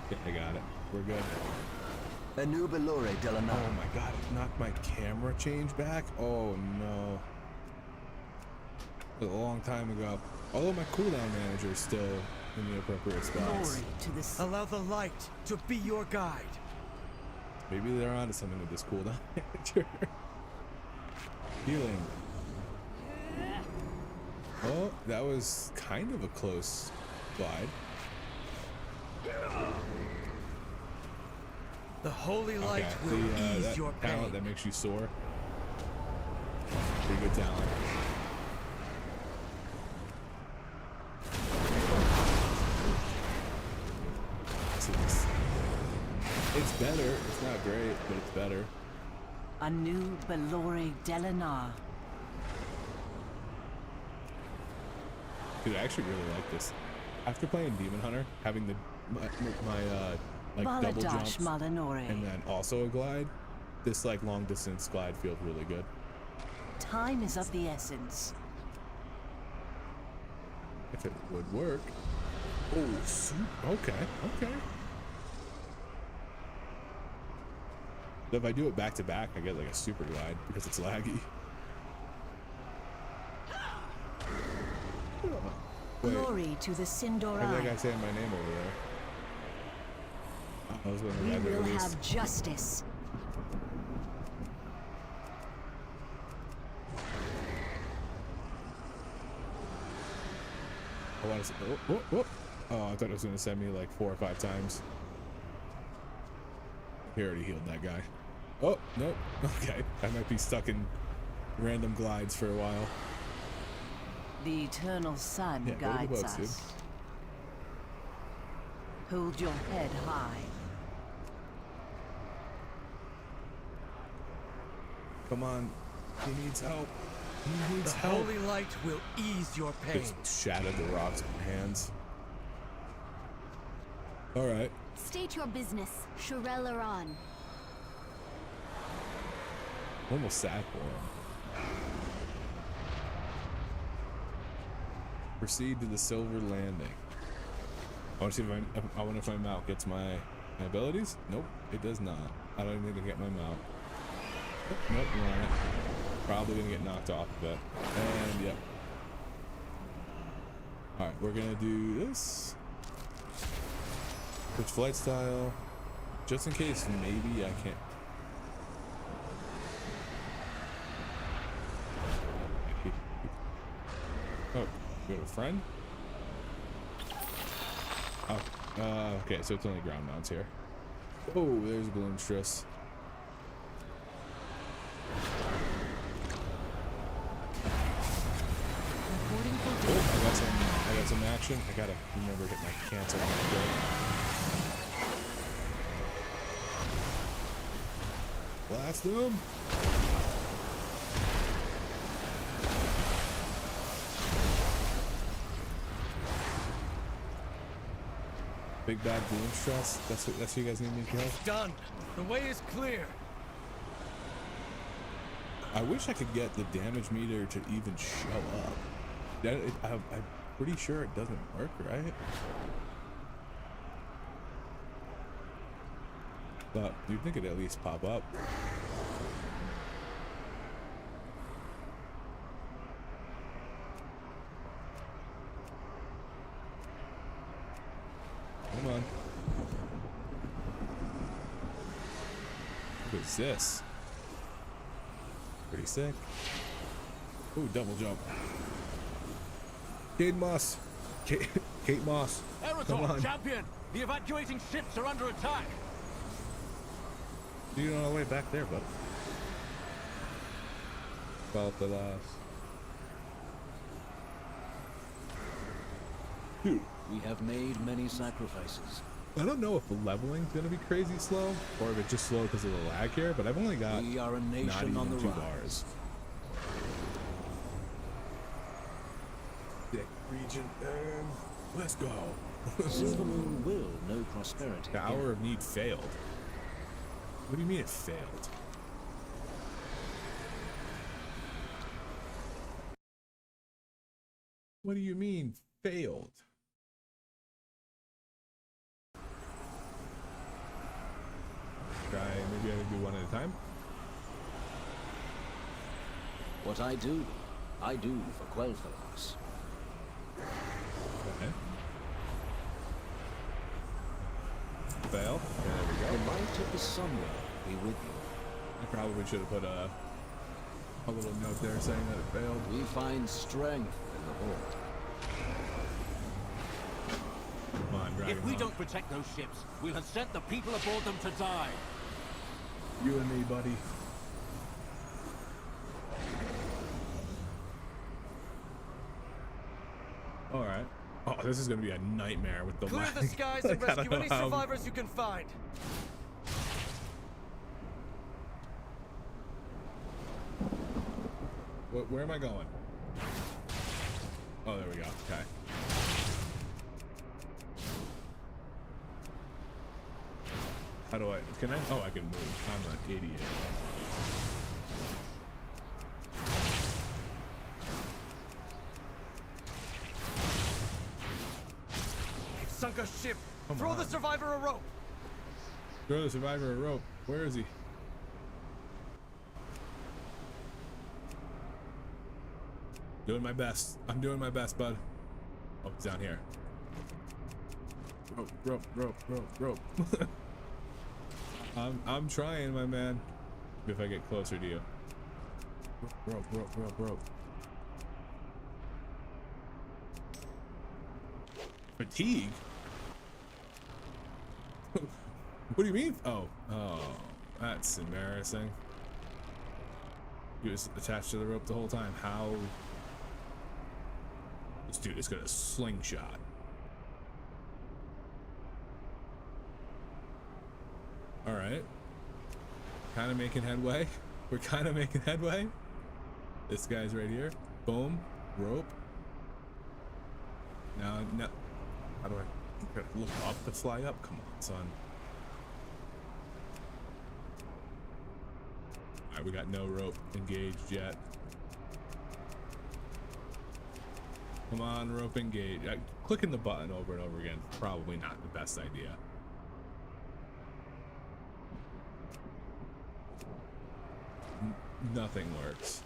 Okay, I got it. We're good. Oh my god, it knocked my camera change back? Oh no. It was a long time ago. Although my cooldown manager is still in the appropriate spots. Glory to the sun. Allow the light to be your guide. Maybe they're onto something with this cooldown manager. Healing. Oh, that was kind of a close glide. The holy light Okay, will ease that your talent pain. that makes you soar. Pretty good talent. It's better. It's not great, but it's better. A new Belore Delinar. Dude, I actually really like this. After playing Demon Hunter, having my like double jumps Baladash Malinore. and then also a glide, this like long distance glide feels really good. Time is of the essence. If it would work. Oh, okay, okay. So if I do it back to back, I get like a super glide because it's laggy. Wait, Glory to the I think I Sindorai. saying my name over there. I was gonna We glide there will at least. have justice. I want to say, oh, I thought it was gonna send me like 4 or 5 times. He already healed that guy. Oh, nope. Okay. I might be stuck in random glides for a while. The eternal sun Yeah, go to the guides boats, dude. us. Hold your head high. Come on. He needs help. He needs The help. holy light will ease your pain. Just shattered the rocks with my hands. Alright. State your business, Shurelaran. I'm almost sad for him. Proceed to the Silver Landing. I want to see if I wonder if my mount gets my abilities. Nope, it does not. I don't even think I get my mount. Nope, right. Probably gonna get knocked off of it. And yep. Alright, we're gonna do this. Switch flight style. Just in case maybe I can't. Oh, we have a friend? Oh, okay, so it's only ground mounts here. Oh, there's Gloomstress. Oh, I got some action. I gotta remember to hit my cancel when I go. Blast them! Big bad Gloomstress. That's what you guys need me to kill. Done. The way is clear. I wish I could get the damage meter to even show up. I'm pretty sure it doesn't work, right? But you'd think it'd at least pop up. Come on. What is this? Pretty sick. Ooh, double jump. Kate Moss. Kate Moss. Come on. champion! The evacuating ships are under attack! You're all the way back there, bud. About the last. Dude, We have made many sacrifices. I don't know if the leveling's gonna be crazy slow, or if it's just slow because of the lag here, but I've only got We are a not nation even on the 2 rise. bars. Dick region, and let's go. Silver Moon will know prosperity. The again. Hour of Need failed. What do you mean it failed? What do you mean failed? Try, maybe I can do one at a time. What I do for Quel'Thas. Okay. Fail. Okay, there we The go. light of the sunwell be with you. I probably should have put a little note there saying that it failed. We find strength in the horde. Come on, Dragon. If we don't protect those ships, we'll have sent the people aboard them to die. You and me, buddy. All right. Oh, this is gonna be a nightmare with the Clear lag. the skies Like, and I don't rescue know any how- survivors you can find. Where am I going? Oh, there we go. Okay. How do I? Can I? Oh, I can move. I'm an idiot. They've sunk a ship. Come Throw the on. survivor a rope. Throw the survivor a rope. Where is he? Doing my best. I'm doing my best, bud. Oh, he's down here. Rope, rope, rope, rope, rope. I'm trying, my man. If I get closer to you. Rope, rope, rope, rope. Fatigue? What do you mean? Oh, that's embarrassing. He was attached to the rope the whole time. How? This dude is gonna slingshot. All right. Kind of making headway. We're kind of making headway. This guy's right here. Boom. Rope. Now, how do I look up to fly up? Come on, son. All right, we got no rope engaged yet. Come on, rope engage. Clicking the button over and over again, probably not the best idea. Nothing works.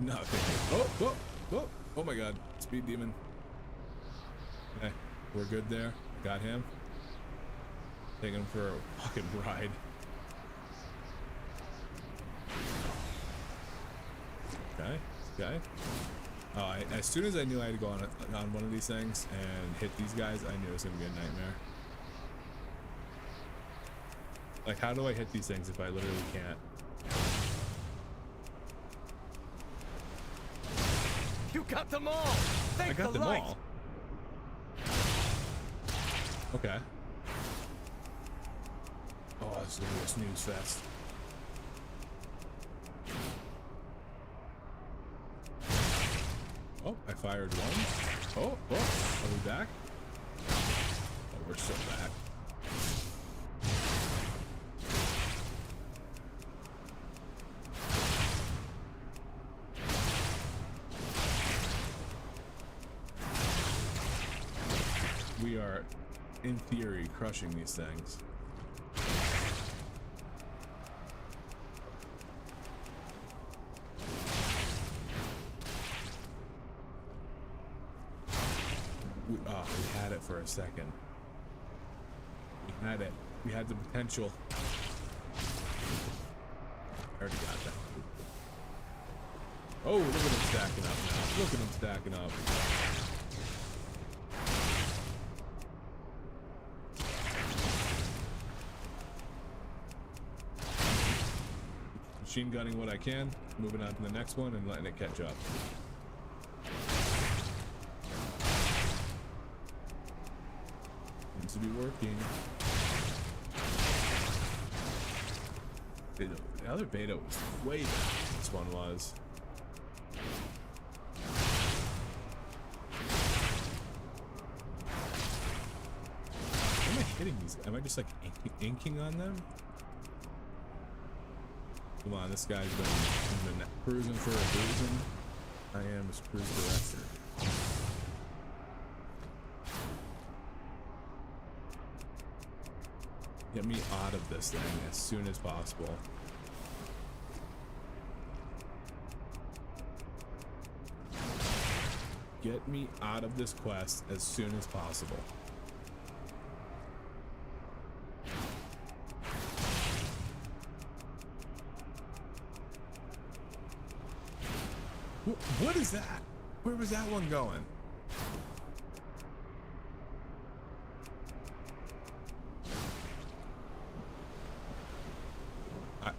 Nothing. Oh my god. Speed demon. Okay, we're good there. Got him. Taking him for a fucking ride. Okay. Oh, as soon as I knew I had to go on one of these things and hit these guys, I knew it was gonna be a nightmare. Like, how do I hit these things if I literally can't? You got them all. Thank I got the them light. all. Okay. Oh, this is gonna be a snooze fest. Oh, I fired one. Oh, are we back? Oh, we're still back. We are, in theory, crushing these things. We had it for a second. We had it. We had the potential. I already got that. Oh, look at him stacking up now. Look at him stacking up. Machine gunning what I can, moving on to the next one and letting it catch up. Seems to be working. The other beta was way better than this one was. Am I hitting these? Am I just like inking on them? Come on, this guy's been cruising for a reason. I am his cruise director. Get me out of this thing as soon as possible. Get me out of this quest as soon as possible. that? Where was that one going?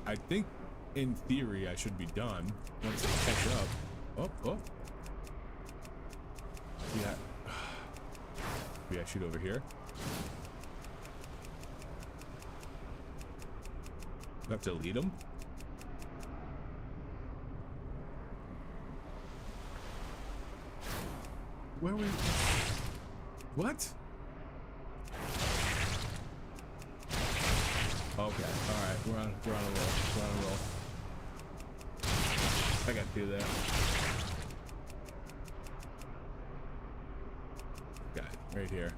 I think in theory I should be done once I catch up. Oh. Yeah. Maybe I shoot over here. I have to lead him. Where we? What? Okay, all right, we're on a roll. I got two there. Got it right here.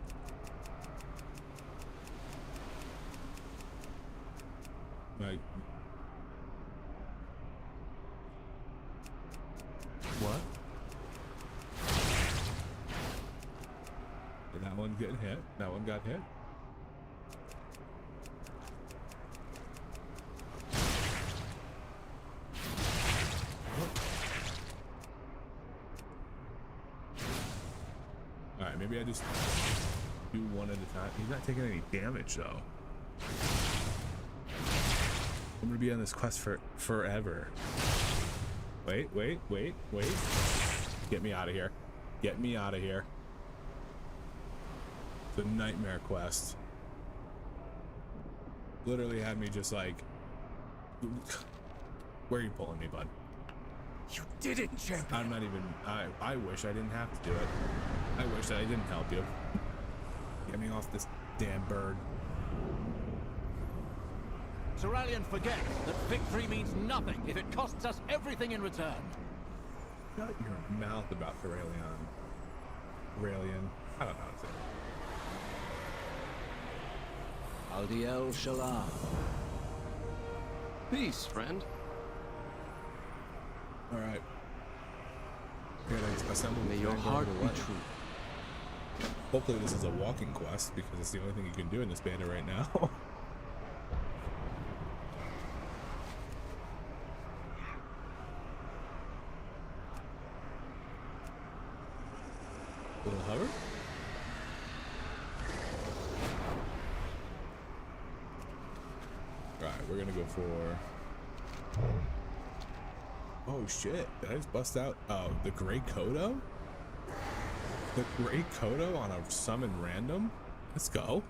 Like, what? That one's getting hit. That one got hit. Alright, maybe I just do one at a time. He's not taking any damage though. I'm gonna be on this quest for forever. Wait. Get me out of here. Get me out of here. The nightmare quest. Literally had me just like, where are you pulling me, bud? You did it, champion. I'm not even, I wish I didn't have to do it. I wish that I didn't help you. Get me off this damn bird. Cerulean forgets that victory means nothing if it costs us everything in return. Shut your mouth about Aurelian. I don't know how to say it. Aldiel Shalom. Peace, friend. All right. Gotta assemble. May your heart be true. Hopefully this is a walking quest because it's the only thing you can do in this bandit right now. Little hover. All right, we're gonna go for. Oh shit! Did I just bust out? Oh, the Grey Kodo. The Grey Kodo on a summon random. Let's go.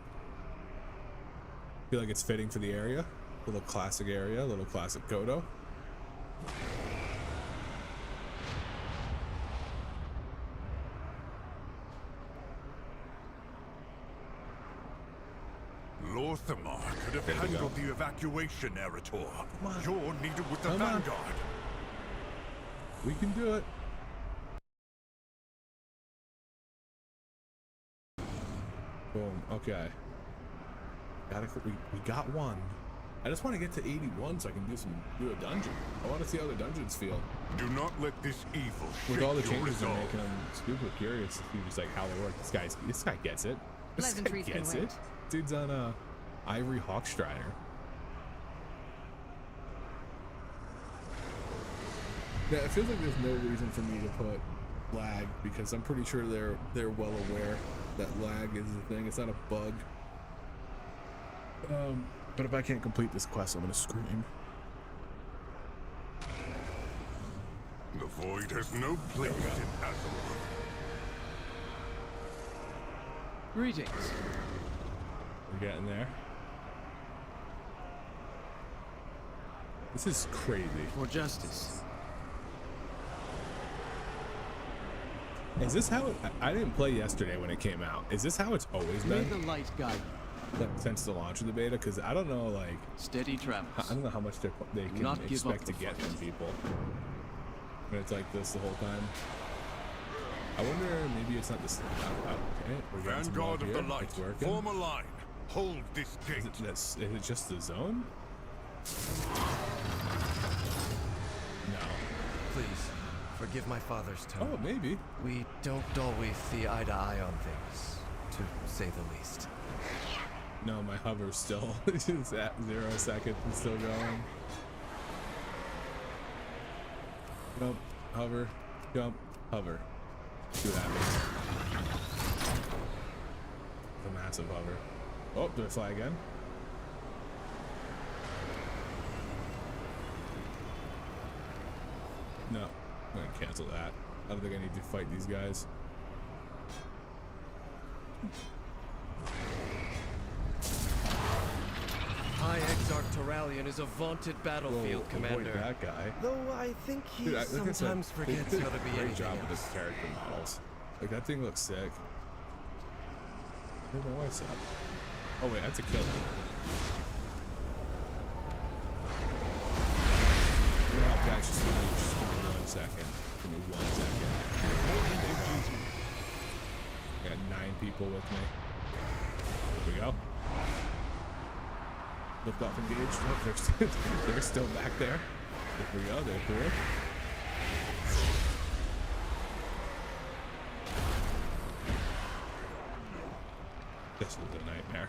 Feel like it's fitting for the area. Little classic area. Little classic Kodo. Lorthamar could have handled the evacuation, Erator. You're needed with the Vanguard. We can do it. Boom. Okay. We got one. I just want to get to 81 so I can do a dungeon. I want to see how the dungeons feel. Do not let this evil With all the shake your changes they're resolve. making, I'm super curious to see just like how they work. This guy gets it. This guy Pleasantries can gets wait. it. Dude's on Ivory Hawkstrider. Yeah, it feels like there's no reason for me to put lag because I'm pretty sure they're well aware that lag is the thing. It's not a bug. But if I can't complete this quest, I'm gonna scream. The void has no place in Azeroth. Greetings. We're getting there. This is crazy. For justice. Is this how I didn't play yesterday when it came out? Is this how it's always May been? the light guide you. Like, since the launch of the beta? Because I don't know, like, Steady travels. I don't know how much they can Not give up expect to the get fight. from people when it's like this the whole time. I wonder, maybe it's not this. Okay, we're getting some Vanguard love of the here. light, It's working. form a line. Hold this gate. Is it just the zone? No. Please, forgive my father's tone. Oh, maybe. We don't always see eye to eye on things, to say the least. No, my hover's still it's at 0 seconds and still going. Jump, hover, jump, Hover. See what happens. A massive hover. Oh, did I fly again? No, I'm gonna cancel that. I don't think I need to fight these guys. High Exarch Terralion is a vaunted battlefield Whoa, avoid commander. that guy. Though I think he Dude, like I said, sometimes they forgets did how a to be great anything job with else. the character models. Like that thing looks sick. Where's my wife's at? Oh wait, that's a kill. Yeah, guys, just give me 1 second. Give me 1 second. I got 9 people with me. Here we go. Lift off engaged. Oh, they're still back there. Here we go. They're cool. This was a nightmare.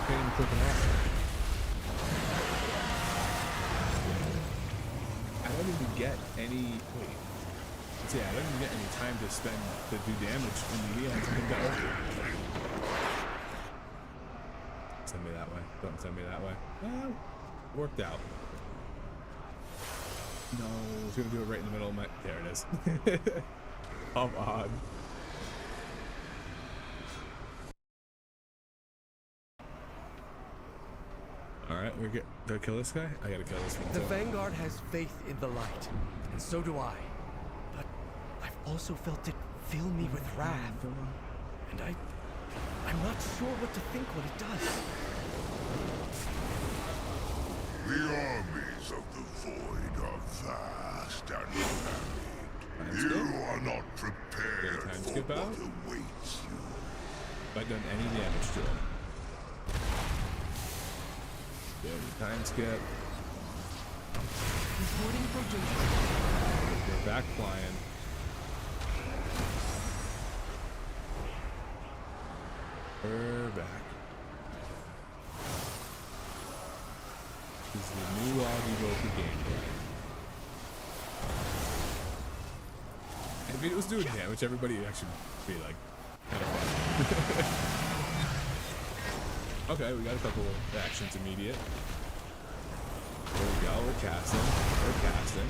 Can't even click them off. I don't even get any. Wait. So yeah, I don't even get any time to spend to do damage in the end. Send me that way. Don't send me that way. Well, worked out. No, I was gonna do it right in the middle of my. There it is. Come on. All right, we get. Do I kill this guy? I gotta kill this one The too. Vanguard has faith in the light, and so do I. But I've also felt it fill me with wrath, and I'm not sure what to think when it does. The armies of the void are vast and varied. You are not prepared Time for skip what out? awaits you. Have I done any damage to him? Good. Time skip. Reporting for duty. We're back flying. We're back. This is the new Evoker gameplay. If it was doing damage, everybody would actually be like kind of fun. Okay, we got a couple of actions immediate. There we go, we're casting. We're casting.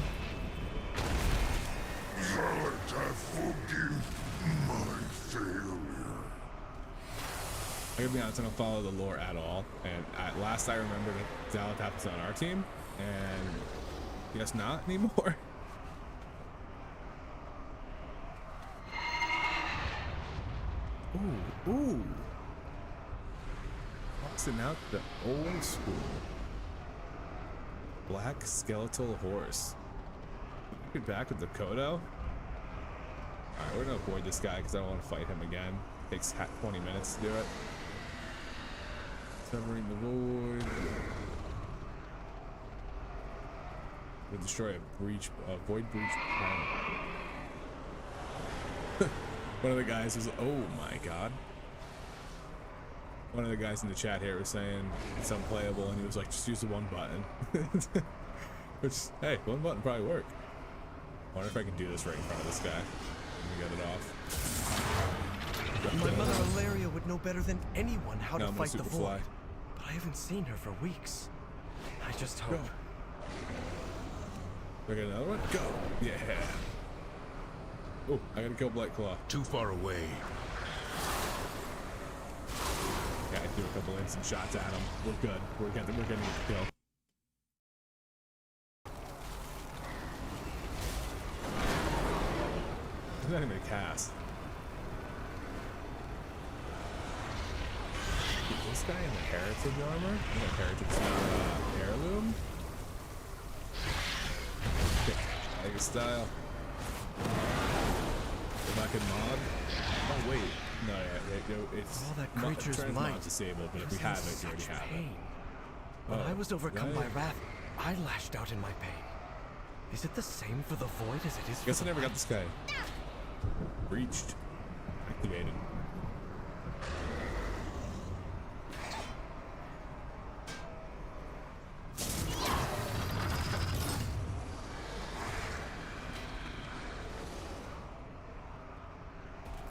Zealot, I forgive my failure. I gotta be honest, I don't follow the lore at all. And last I remember that Zalatath was on our team, and I guess not anymore. Ooh, ooh. Tossing out the old school. Black skeletal horse. Get back with the Kodo. Alright, we're gonna avoid this guy because I don't want to fight him again. Takes 20 minutes to do it. Severing the void. We'll destroy a void breach planet. One of the guys was, oh my god. One of the guys in the chat here was saying it's unplayable, and he was like, just use the one button. Which, hey, one button probably work. I wonder if I can do this right in front of this guy. Let me get it off. My mother Ilaria would know better than anyone how No, to I'm fight the gonna void. Superfly. But I haven't seen her for weeks. I just hope. Go. Do I get another one? Go! Yeah! Oh, I gotta kill Blight Claw. Too far away. Yeah, I threw a couple instant shots at him. We're good. We're getting the kill. He's not even a cast. Dude, this guy in the heritage armor? Not heritage, heirloom? Like his style. If I could mod. Oh wait. No, yeah, it's All that creature's might disabled, but if we have it, you already have it. pain. When Oh, I was overcome by right. wrath, I lashed out in my pain. Is it the same for the void as it is for Guess I the never got light? this guy. Breached. Activated.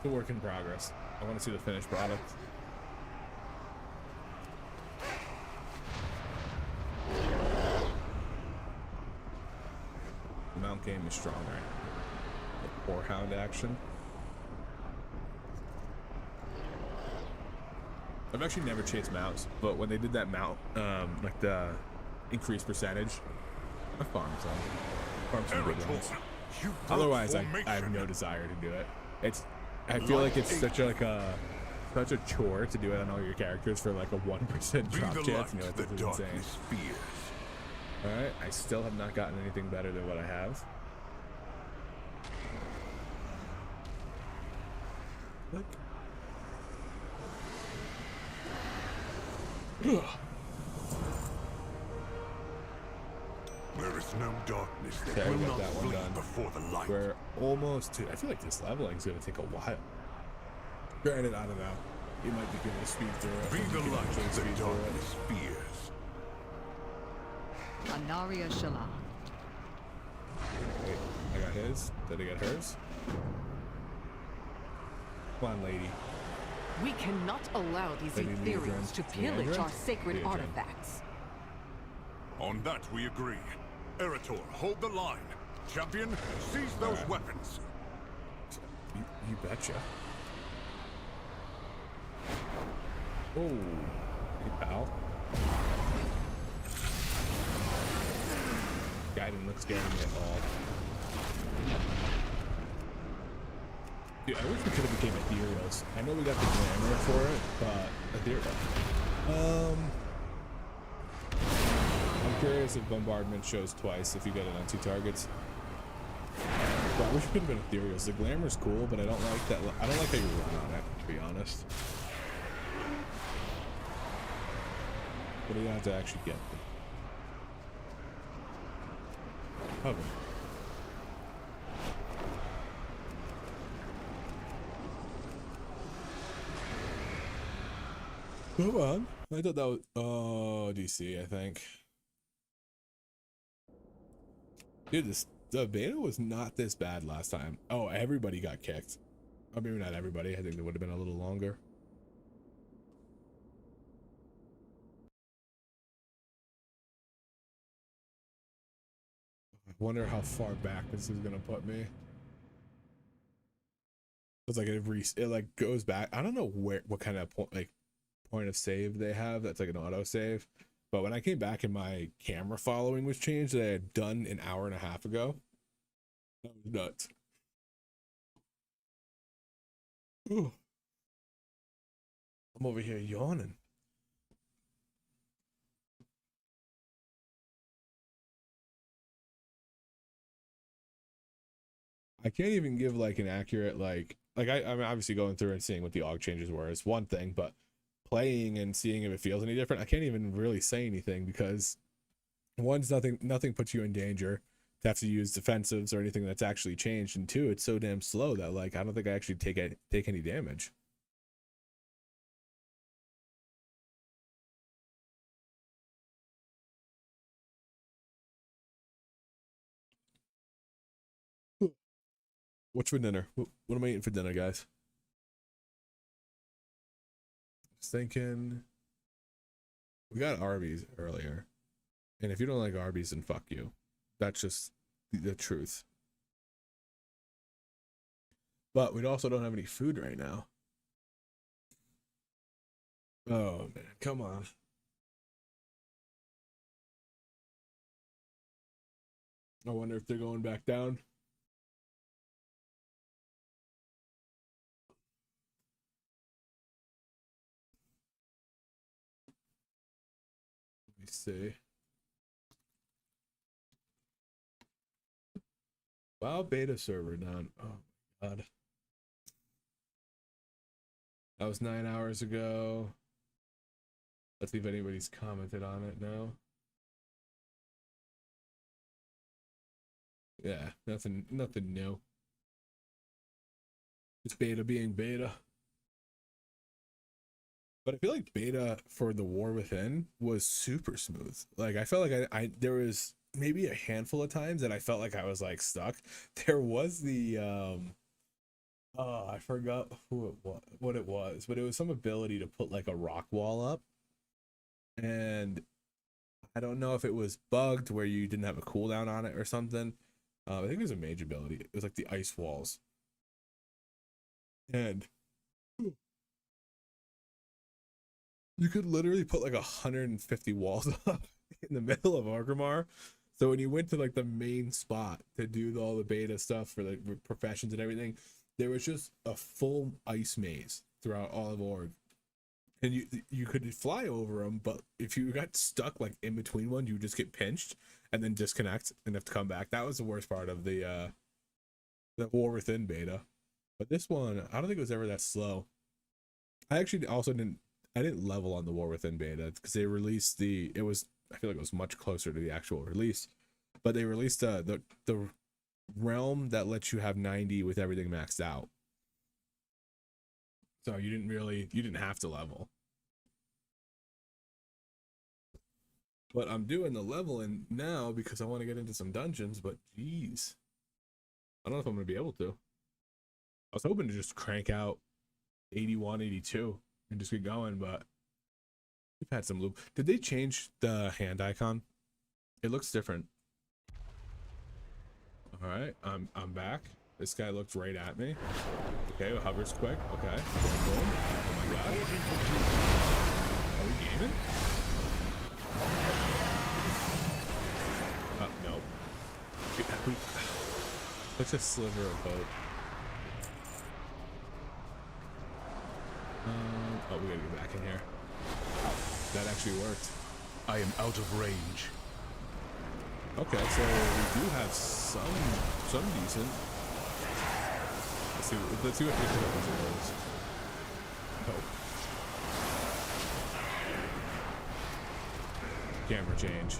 It's a work in progress. I want to see the finished product. The mount game is strong, right? The Whorehound action. I've actually never chased mounts, but when they did that mount, like the increased percentage, I farmed some good ones. Otherwise, I have no desire to do it. I feel like it's such a chore to do it on all your characters for like a 1% drop chance. You know, it's insane. All right, I still have not gotten anything better than what I have. Look. There is no darkness that Okay, will we got not that one flee done. before the light. We're almost to. I feel like this leveling is going to take a while. Granted, I don't know. You might be able to speed through it. Be the light actually that speed through it. darkness fears. Anaria Shala. Wait, I got his. Did I get hers? Come on, lady. We cannot allow these Lady ethereals to Leandrin. pillage Leandrin? our sacred Leandrin. artifacts. On that we agree. Erator, hold the line. Champion, seize those Alright. weapons. You betcha. Oh, hey pal. Guy didn't look scared of me at all. Dude, I wish we could have became ethereals. I know we got the glamour for it, but ethereal. I'm curious if bombardment shows twice if you get it on 2 targets. But I wish we could have been ethereals. The glamour's cool, but I don't like that. I don't like how you run on it, to be honest. What do you have to actually get? Cover. Come on. I thought that was DC, I think. Dude, the beta was not this bad last time. Oh, everybody got kicked. Oh, maybe not everybody. I think it would have been a little longer. I wonder how far back this is gonna put me. It's like it like goes back. I don't know what kind of point of save they have. That's like an auto save. But when I came back and my camera following was changed that I had done an hour and a half ago, that was nuts. Ooh. I'm over here yawning. I can't even give like an accurate I'm obviously going through and seeing what the AUG changes were is one thing, but playing and seeing if it feels any different, I can't even really say anything because one's nothing puts you in danger to have to use defensives or anything that's actually changed, and two, it's so damn slow that like I don't think I actually take any damage. What's for dinner? What am I eating for dinner, guys? Just thinking. We got Arby's earlier. And if you don't like Arby's, then fuck you. That's just the truth. But we also don't have any food right now. Oh, man. Come on. I wonder if they're going back down. Let me see. Wow, beta server down. Oh my god. That was 9 hours ago. Let's see if anybody's commented on it now. Yeah, nothing new. It's beta being beta. But I feel like beta for the War Within was super smooth. Like I felt like I there was maybe a handful of times that I felt like I was like stuck. There was the Oh, I forgot who it was, what it was, but it was some ability to put like a rock wall up, and I don't know if it was bugged where you didn't have a cooldown on it or something. I think it was a mage ability. It was like the ice walls, and you could literally put like 150 walls up in the middle of Orgrimmar. So when you went to like the main spot to do all the beta stuff for the professions and everything, there was just a full ice maze throughout all of Org, and you could fly over them, but if you got stuck like in between one, you would just get pinched and then disconnect and have to come back. That was the worst part of the War Within beta. But this one, I don't think it was ever that slow. I actually also I didn't level on the War Within beta because they released I feel like it was much closer to the actual release, but they released the realm that lets you have 90 with everything maxed out. So you didn't have to level. But I'm doing the leveling now because I want to get into some dungeons, but geez, I don't know if I'm going to be able to. I was hoping to just crank out 81, 82 and just get going, but we've had some loop. Did they change the hand icon? It looks different. All right, I'm back. This guy looked right at me. Okay, hovers quick. Okay, boom, boom. Oh my god. Are we gaming? No. Such a sliver of hope. Oh, we gotta get back in here. That actually worked. I am out of range. Okay, so we do have some decent. Let's see what the difference is. Oh. Camera change.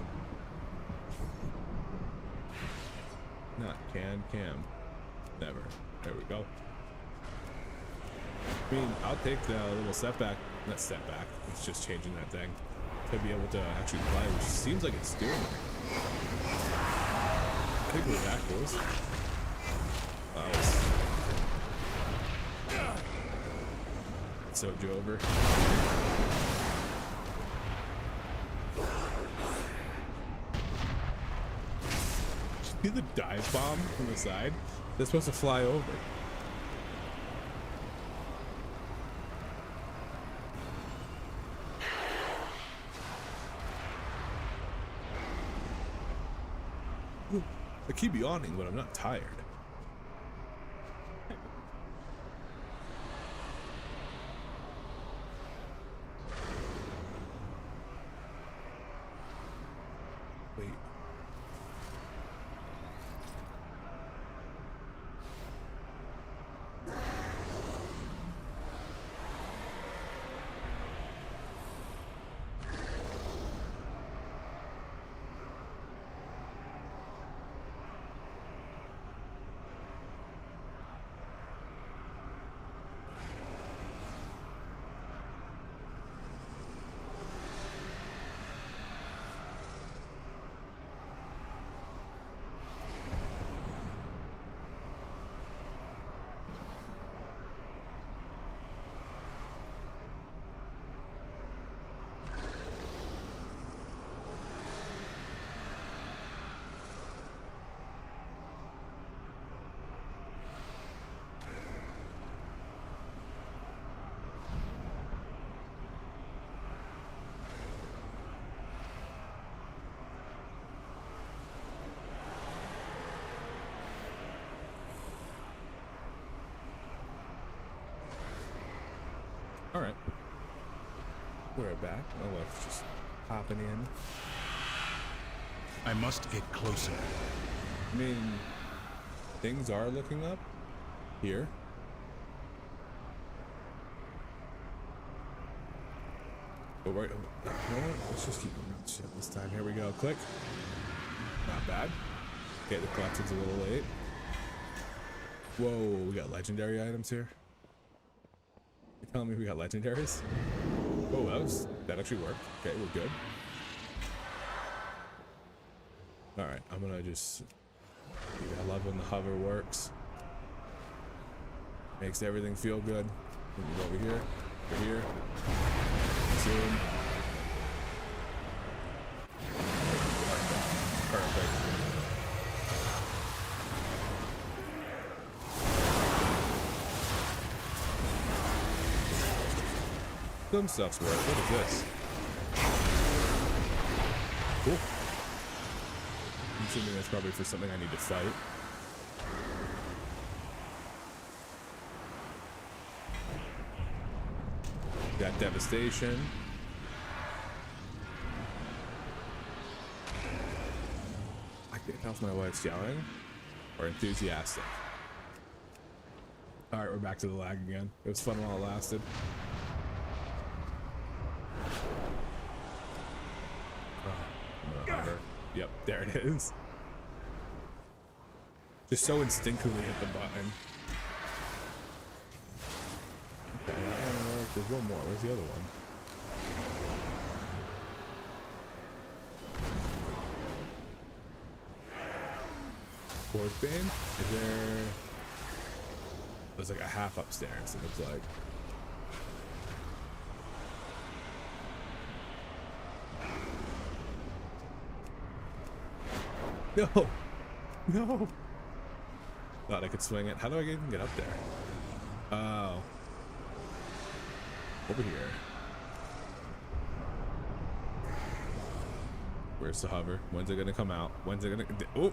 Not cam. Never. There we go. I mean, I'll take the little setback. Not setback. It's just changing that thing to be able to actually play, which seems like it's doing it. I think we're that close. So Jover. See the dive bomb from the side? They're supposed to fly over. I keep yawning, but I'm not tired. Wait. All right, we're back. My wife's just hopping in. I must get closer. I mean, things are looking up here. But right, you know what? Let's just keep moving shit this time. Here we go. Click. Not bad. Okay, the collection's a little late. Whoa, we got legendary items here. You're telling me we got legendaries? Oh, that actually worked. Okay, we're good. All right, I'm gonna just. I love when the hover works. Makes everything feel good. Move over here. Over here. Zoom. Perfect. Some stuff's work. What is this? Cool. I'm assuming that's probably for something I need to fight. Got devastation. I can't tell if my wife's yelling or enthusiastic. All right, we're back to the lag again. It was fun while it lasted. Yep, there it is. Just so instinctively hit the button. Okay, there's one more. Where's the other one? Force Bane? Is there... There's like a half upstairs, it looks like. No! No! Thought I could swing it. How do I even get up there? Oh. Over here. Where's the hover? When's it gonna come out? When's it gonna... Oh!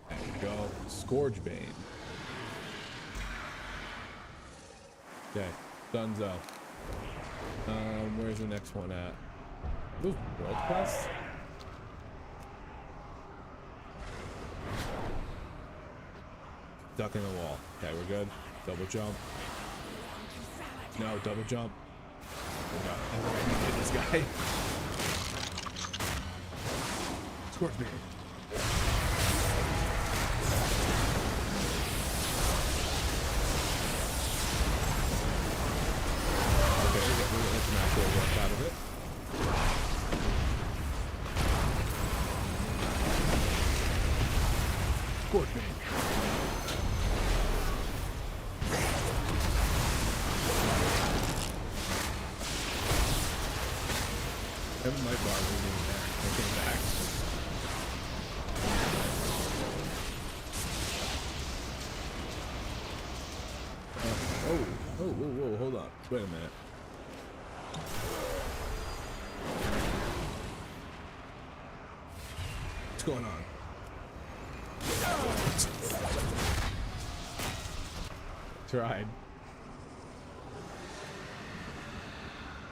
There we go. Scourge Bane. Okay. Dunzo. Where's the next one at? Ooh, World Quest? Duck in the wall. Okay, we're good. Double jump. No, double jump. Oh god, I think I can hit this guy. Scorch me. Okay, we'll get some actual work out of it. Scorch me. Kevin might bar me there. I came back. Whoa, hold on. Wait a minute. What's going on? Tried.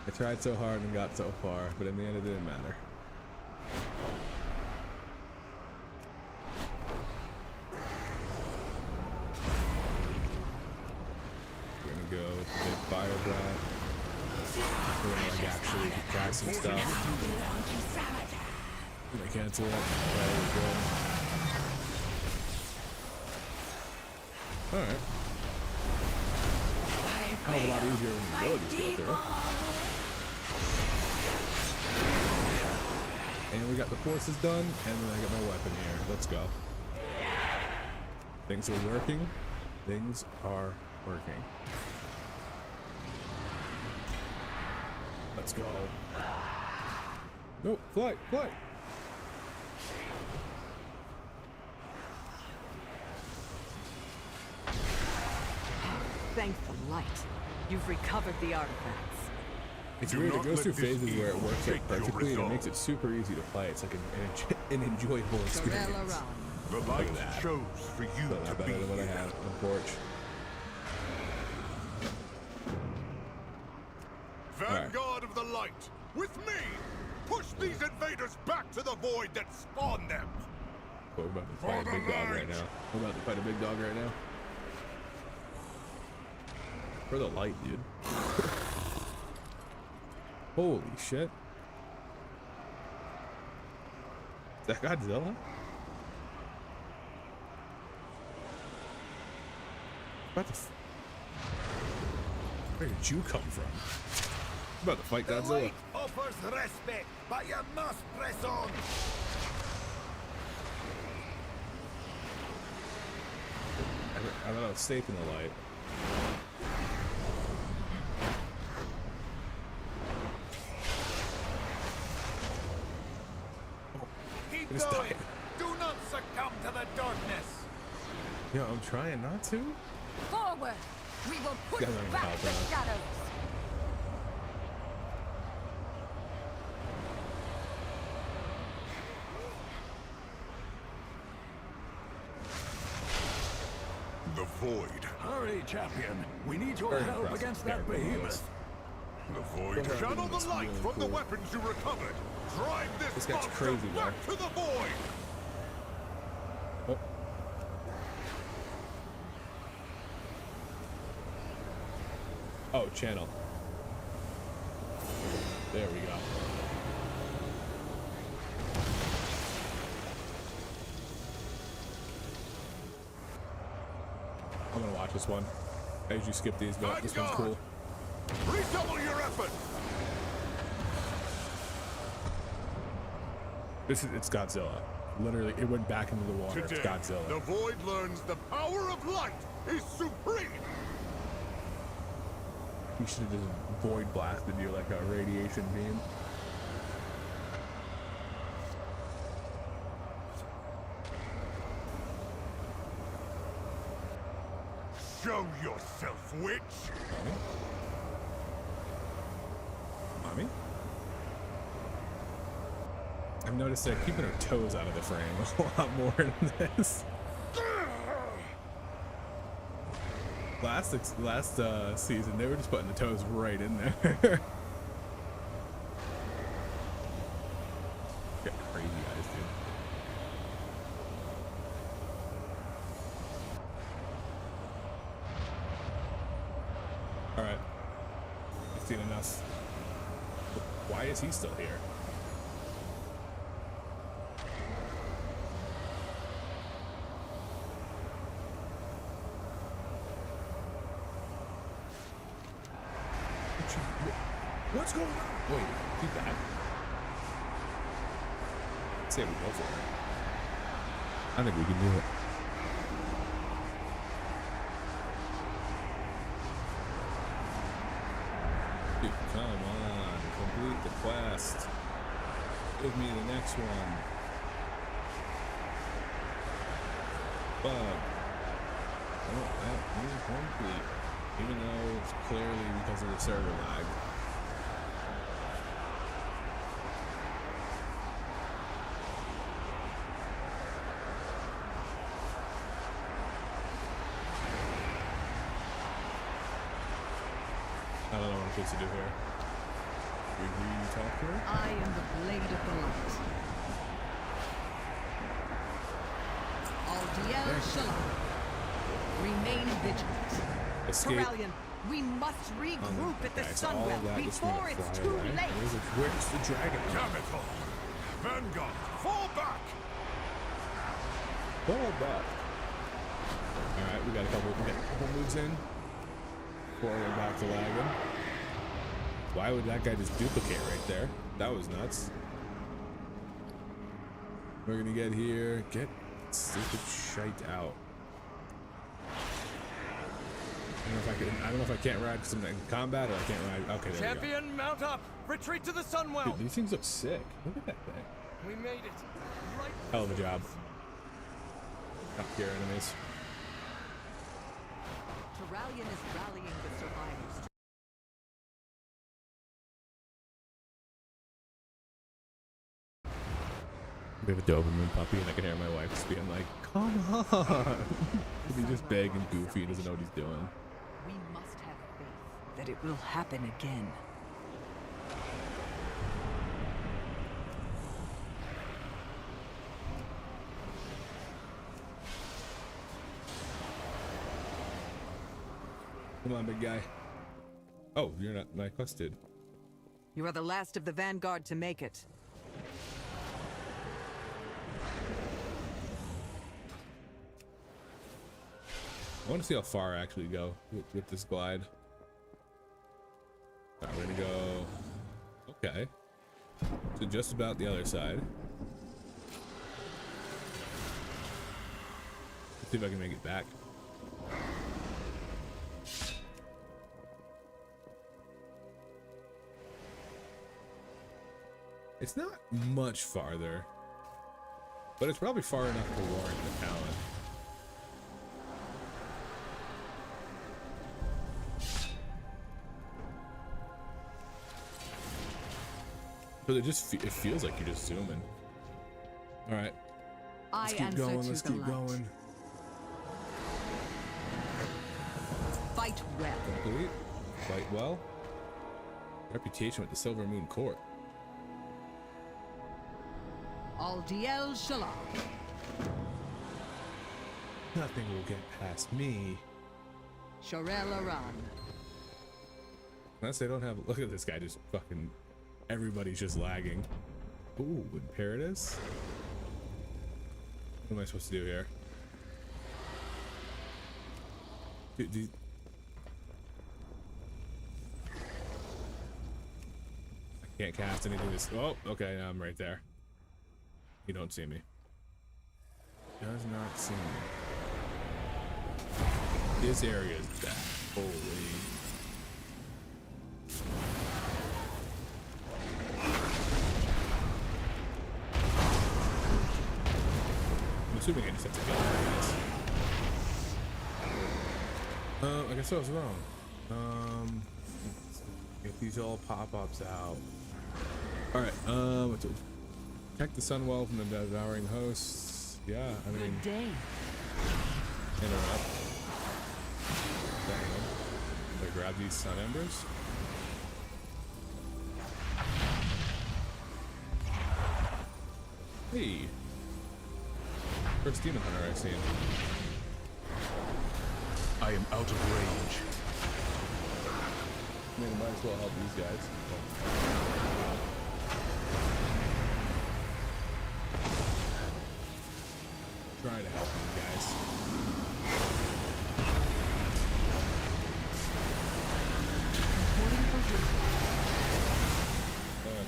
I tried so hard and got so far, but in the end it didn't matter. We're gonna go with the big fire breath. We're gonna like actually try some stuff. I'm gonna cancel it. Okay, we're good. Alright. A lot easier when you abilities go through. And we got the forces done, and then I got my weapon here. Let's go. Things are working. Things are working. Let's go. No, fly, fly. Thank the light. You've recovered the artifacts. It's weird. It goes through phases where it works out perfectly, and it makes it super easy to play. It's like an enjoyable experience. The light shows for you Not to better be than what I here. had on the porch. Vanguard of the light, with me! Push these invaders back to the void that spawned them! We're about to fight a big dog right now. We're about to fight a big dog right now. For the light, dude. Holy shit. Is that Godzilla? What the f- Where did you come from? I'm about to fight Godzilla. Offers respect, but you must press on! I thought I was safe in the light. Keep Just going. die. Do not succumb to the darkness. Yo, I'm trying not to. Forward! We will push Guys aren't back helping the us. shadows! The void. Hurry, champion. We need your Very help impressive against that character models. behemoth. The void. Channel the light from the weapons you recovered. Drive This guy's crazy, bro. to the void. Oh. Oh, channel. There we go. I'm gonna watch this one. I usually skip these, but this one's cool. Redouble your effort. It's Godzilla. Literally, it went back into the water. It's Godzilla. the void learns the power of light is supreme. You should have just void blasted you like a radiation beam. Show yourself, witch. Mommy? I've noticed they're keeping her toes out of the frame a lot more in this. Last season, they were just putting the toes right in there. Got crazy eyes, dude. All right, I've seen enough. Why is he still here? What's going on? Wait, keep that. Say we go for it. I think we can do it. Dude, come on, complete the quest. Give me the next one. Bug. Oh, that is complete. Even though it's clearly because of the server lag. I don't know what I'm supposed to do here. We talk to her? I am the blade of the light. Aldiel Shalom. Remain vigilant. Escape. Corellian, we must regroup at the Okay, so all Sunwell of that just went before it's fly too away. late. Where's the dragon? Chemical. Vanguard, fall back. Fall back. Alright, we got a couple moves in. Before we're back to lagging. Why would that guy just duplicate right there? That was nuts. We're gonna get here. Get stupid shite out. I don't know if I can't ride because I'm in combat or I can't ride. Okay, there Champion, mount up! Retreat to the we go. Sunwell! Dude, these things look sick. Look at that thing. We made it. Right. Hell of a job. Top tier enemies. Corellian is rallying the survivors. We have a Doberman puppy, and I can hear my wife just being like, "Come on!" He's just big and goofy, and doesn't know what he's doing. We must have faith that it will happen again. Come on, big guy. Oh, you're not my quest, dude. You are the last of the Vanguard to make it. I want to see how far I actually go with this glide. Alright, we're gonna go. Okay. So just about the other side. Let's see if I can make it back. It's not much farther, but it's probably far enough to warrant the talent. But it feels like you're just zooming. All right, let's keep going. Let's keep going. Fight well. Complete. Fight well. Reputation with the Silver Moon Court. Aldiel Shalom. Nothing will get past me. Sharel Aran. Unless they don't have. Look at this guy just fucking. Everybody's just lagging. Ooh, Imperatus? What am I supposed to do here? Dude, I can't cast anything this. Oh, okay, now I'm right there. You don't see me. Does not see me. This area is bad. Holy. I'm assuming I just have to kill this. I guess I was wrong. Get these all pop-ups out. Alright, protect the Sunwell from the devouring hosts. Yeah, I mean... Good day. Interrupt. I grab these Sun Embers. Hey! First Demon Hunter I've seen. I am out of range. I mean, I might as well help these guys. Try to help you guys.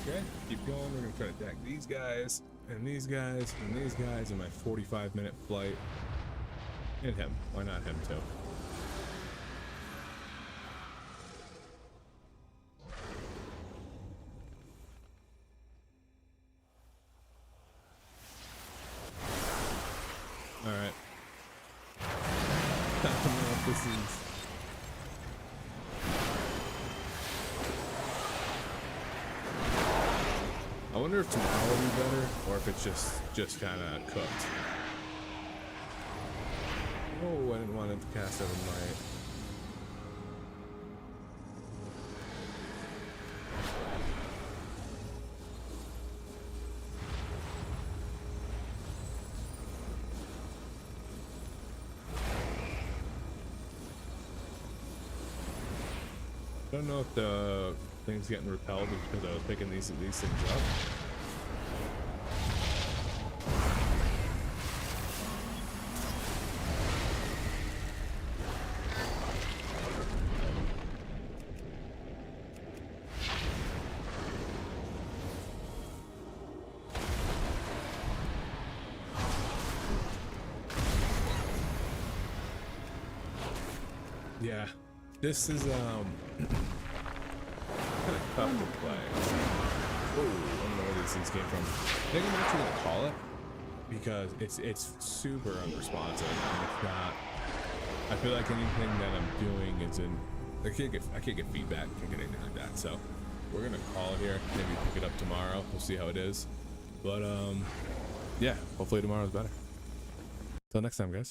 Okay, keep going. We're gonna try to attack these guys, and these guys, and these guys in my 45-minute flight. And him. Why not him too? Alright. I don't know if this is... I wonder if tomorrow will be better, or if it's just kind of cooked. Oh, I didn't want to cast overnight. I don't know if the thing's getting repelled because I was picking these things up. Yeah, this is kind of tough to play. Oh, I don't know where these things came from. I think I'm actually gonna call it because it's super unresponsive and it's not. I feel like anything that I'm doing is in. I can't get feedback, can't get anything like that. So we're gonna call it here. Maybe pick it up tomorrow. We'll see how it is. But yeah, hopefully tomorrow's better. Till next time, guys.